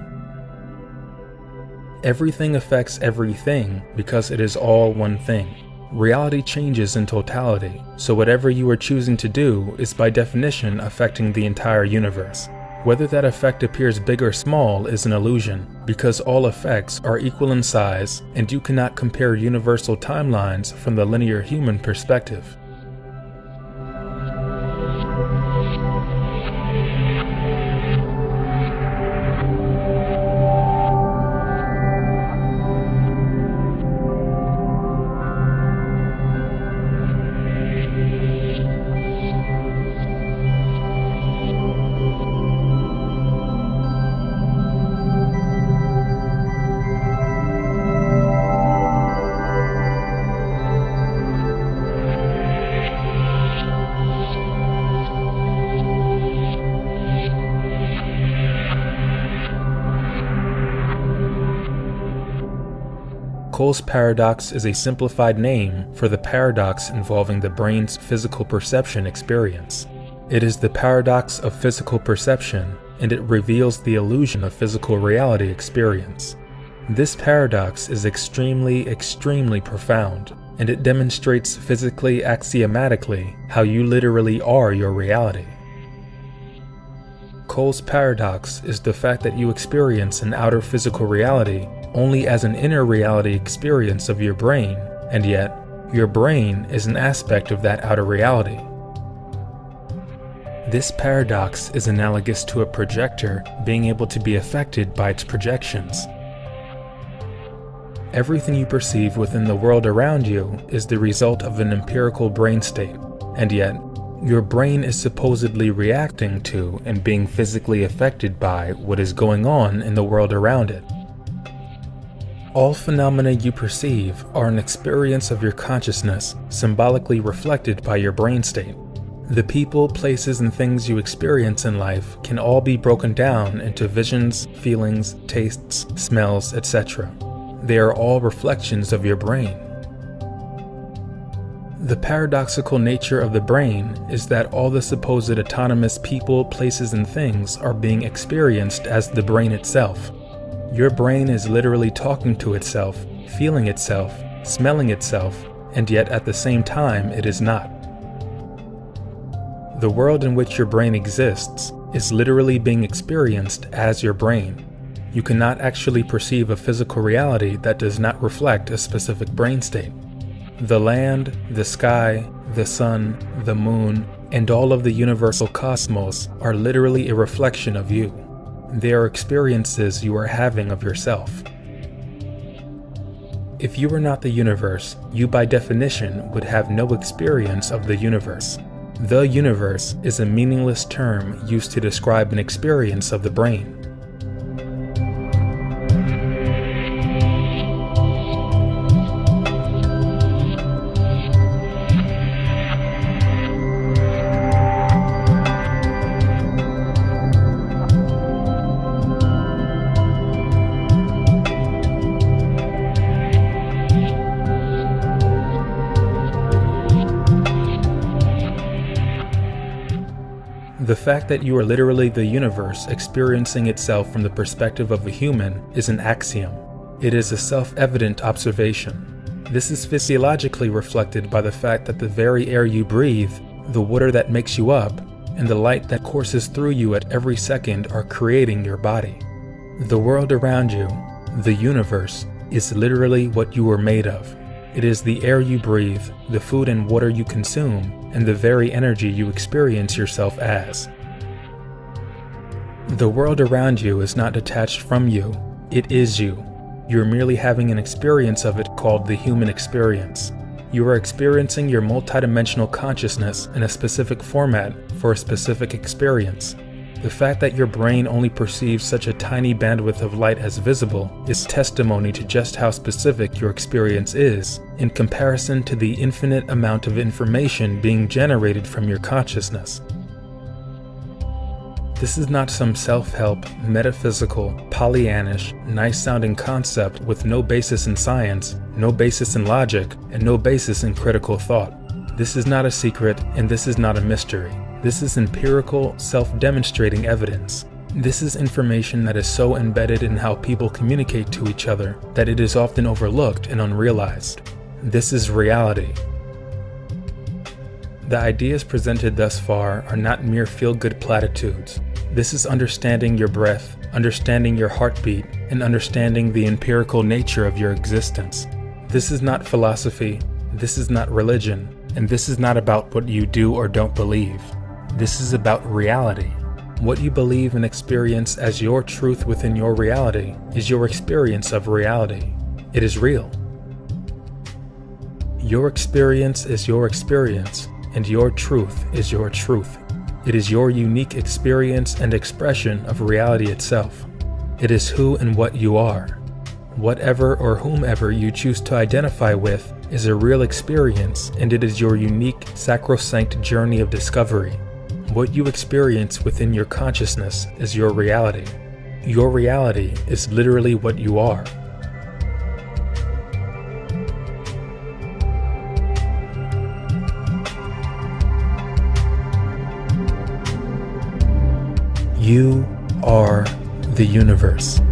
Everything affects everything because it is all one thing. Reality changes in totality, so whatever you are choosing to do is by definition affecting the entire universe. Whether that effect appears big or small is an illusion, because all effects are equal in size, and you cannot compare universal timelines from the linear human perspective. Cole's paradox is a simplified name for the paradox involving the brain's physical perception experience. It is the paradox of physical perception, and it reveals the illusion of physical reality experience. This paradox is extremely profound, and it demonstrates physically axiomatically how you literally are your reality. Cole's paradox is the fact that you experience an outer physical reality only as an inner reality experience of your brain, and yet, your brain is an aspect of that outer reality. This paradox is analogous to a projector being able to be affected by its projections. Everything you perceive within the world around you is the result of an empirical brain state, and yet, your brain is supposedly reacting to and being physically affected by what is going on in the world around it. All phenomena you perceive are an experience of your consciousness, symbolically reflected by your brain state. The people, places, and things you experience in life can all be broken down into visions, feelings, tastes, smells, etc. They are all reflections of your brain. The paradoxical nature of the brain is that all the supposed autonomous people, places, and things are being experienced as the brain itself. Your brain is literally talking to itself, feeling itself, smelling itself, and yet at the same time it is not. The world in which your brain exists is literally being experienced as your brain. You cannot actually perceive a physical reality that does not reflect a specific brain state. The land, the sky, the sun, the moon, and all of the universal cosmos are literally a reflection of you. They are experiences you are having of yourself. If you were not the universe, you by definition would have no experience of the universe. The universe is a meaningless term used to describe an experience of the brain. The fact that you are literally the universe experiencing itself from the perspective of a human is an axiom. It is a self-evident observation. This is physiologically reflected by the fact that the very air you breathe, the water that makes you up, and the light that courses through you at every second are creating your body. The world around you, the universe, is literally what you are made of. It is the air you breathe, the food and water you consume, and the very energy you experience yourself as. The world around you is not detached from you, it is you. You are merely having an experience of it called the human experience. You are experiencing your multidimensional consciousness in a specific format for a specific experience. The fact that your brain only perceives such a tiny bandwidth of light as visible is testimony to just how specific your experience is in comparison to the infinite amount of information being generated from your consciousness. This is not some self-help, metaphysical, Pollyannish, nice-sounding concept with no basis in science, no basis in logic, and no basis in critical thought. This is not a secret, and this is not a mystery. This is empirical, self-demonstrating evidence. This is information that is so embedded in how people communicate to each other that it is often overlooked and unrealized. This is reality. The ideas presented thus far are not mere feel-good platitudes. This is understanding your breath, understanding your heartbeat, and understanding the empirical nature of your existence. This is not philosophy, this is not religion, and this is not about what you do or don't believe. This is about reality. What you believe and experience as your truth within your reality is your experience of reality. It is real. Your experience is your experience, and your truth is your truth. It is your unique experience and expression of reality itself. It is who and what you are. Whatever or whomever you choose to identify with is a real experience, and it is your unique, sacrosanct journey of discovery. What you experience within your consciousness is your reality. Your reality is literally what you are. You are the universe.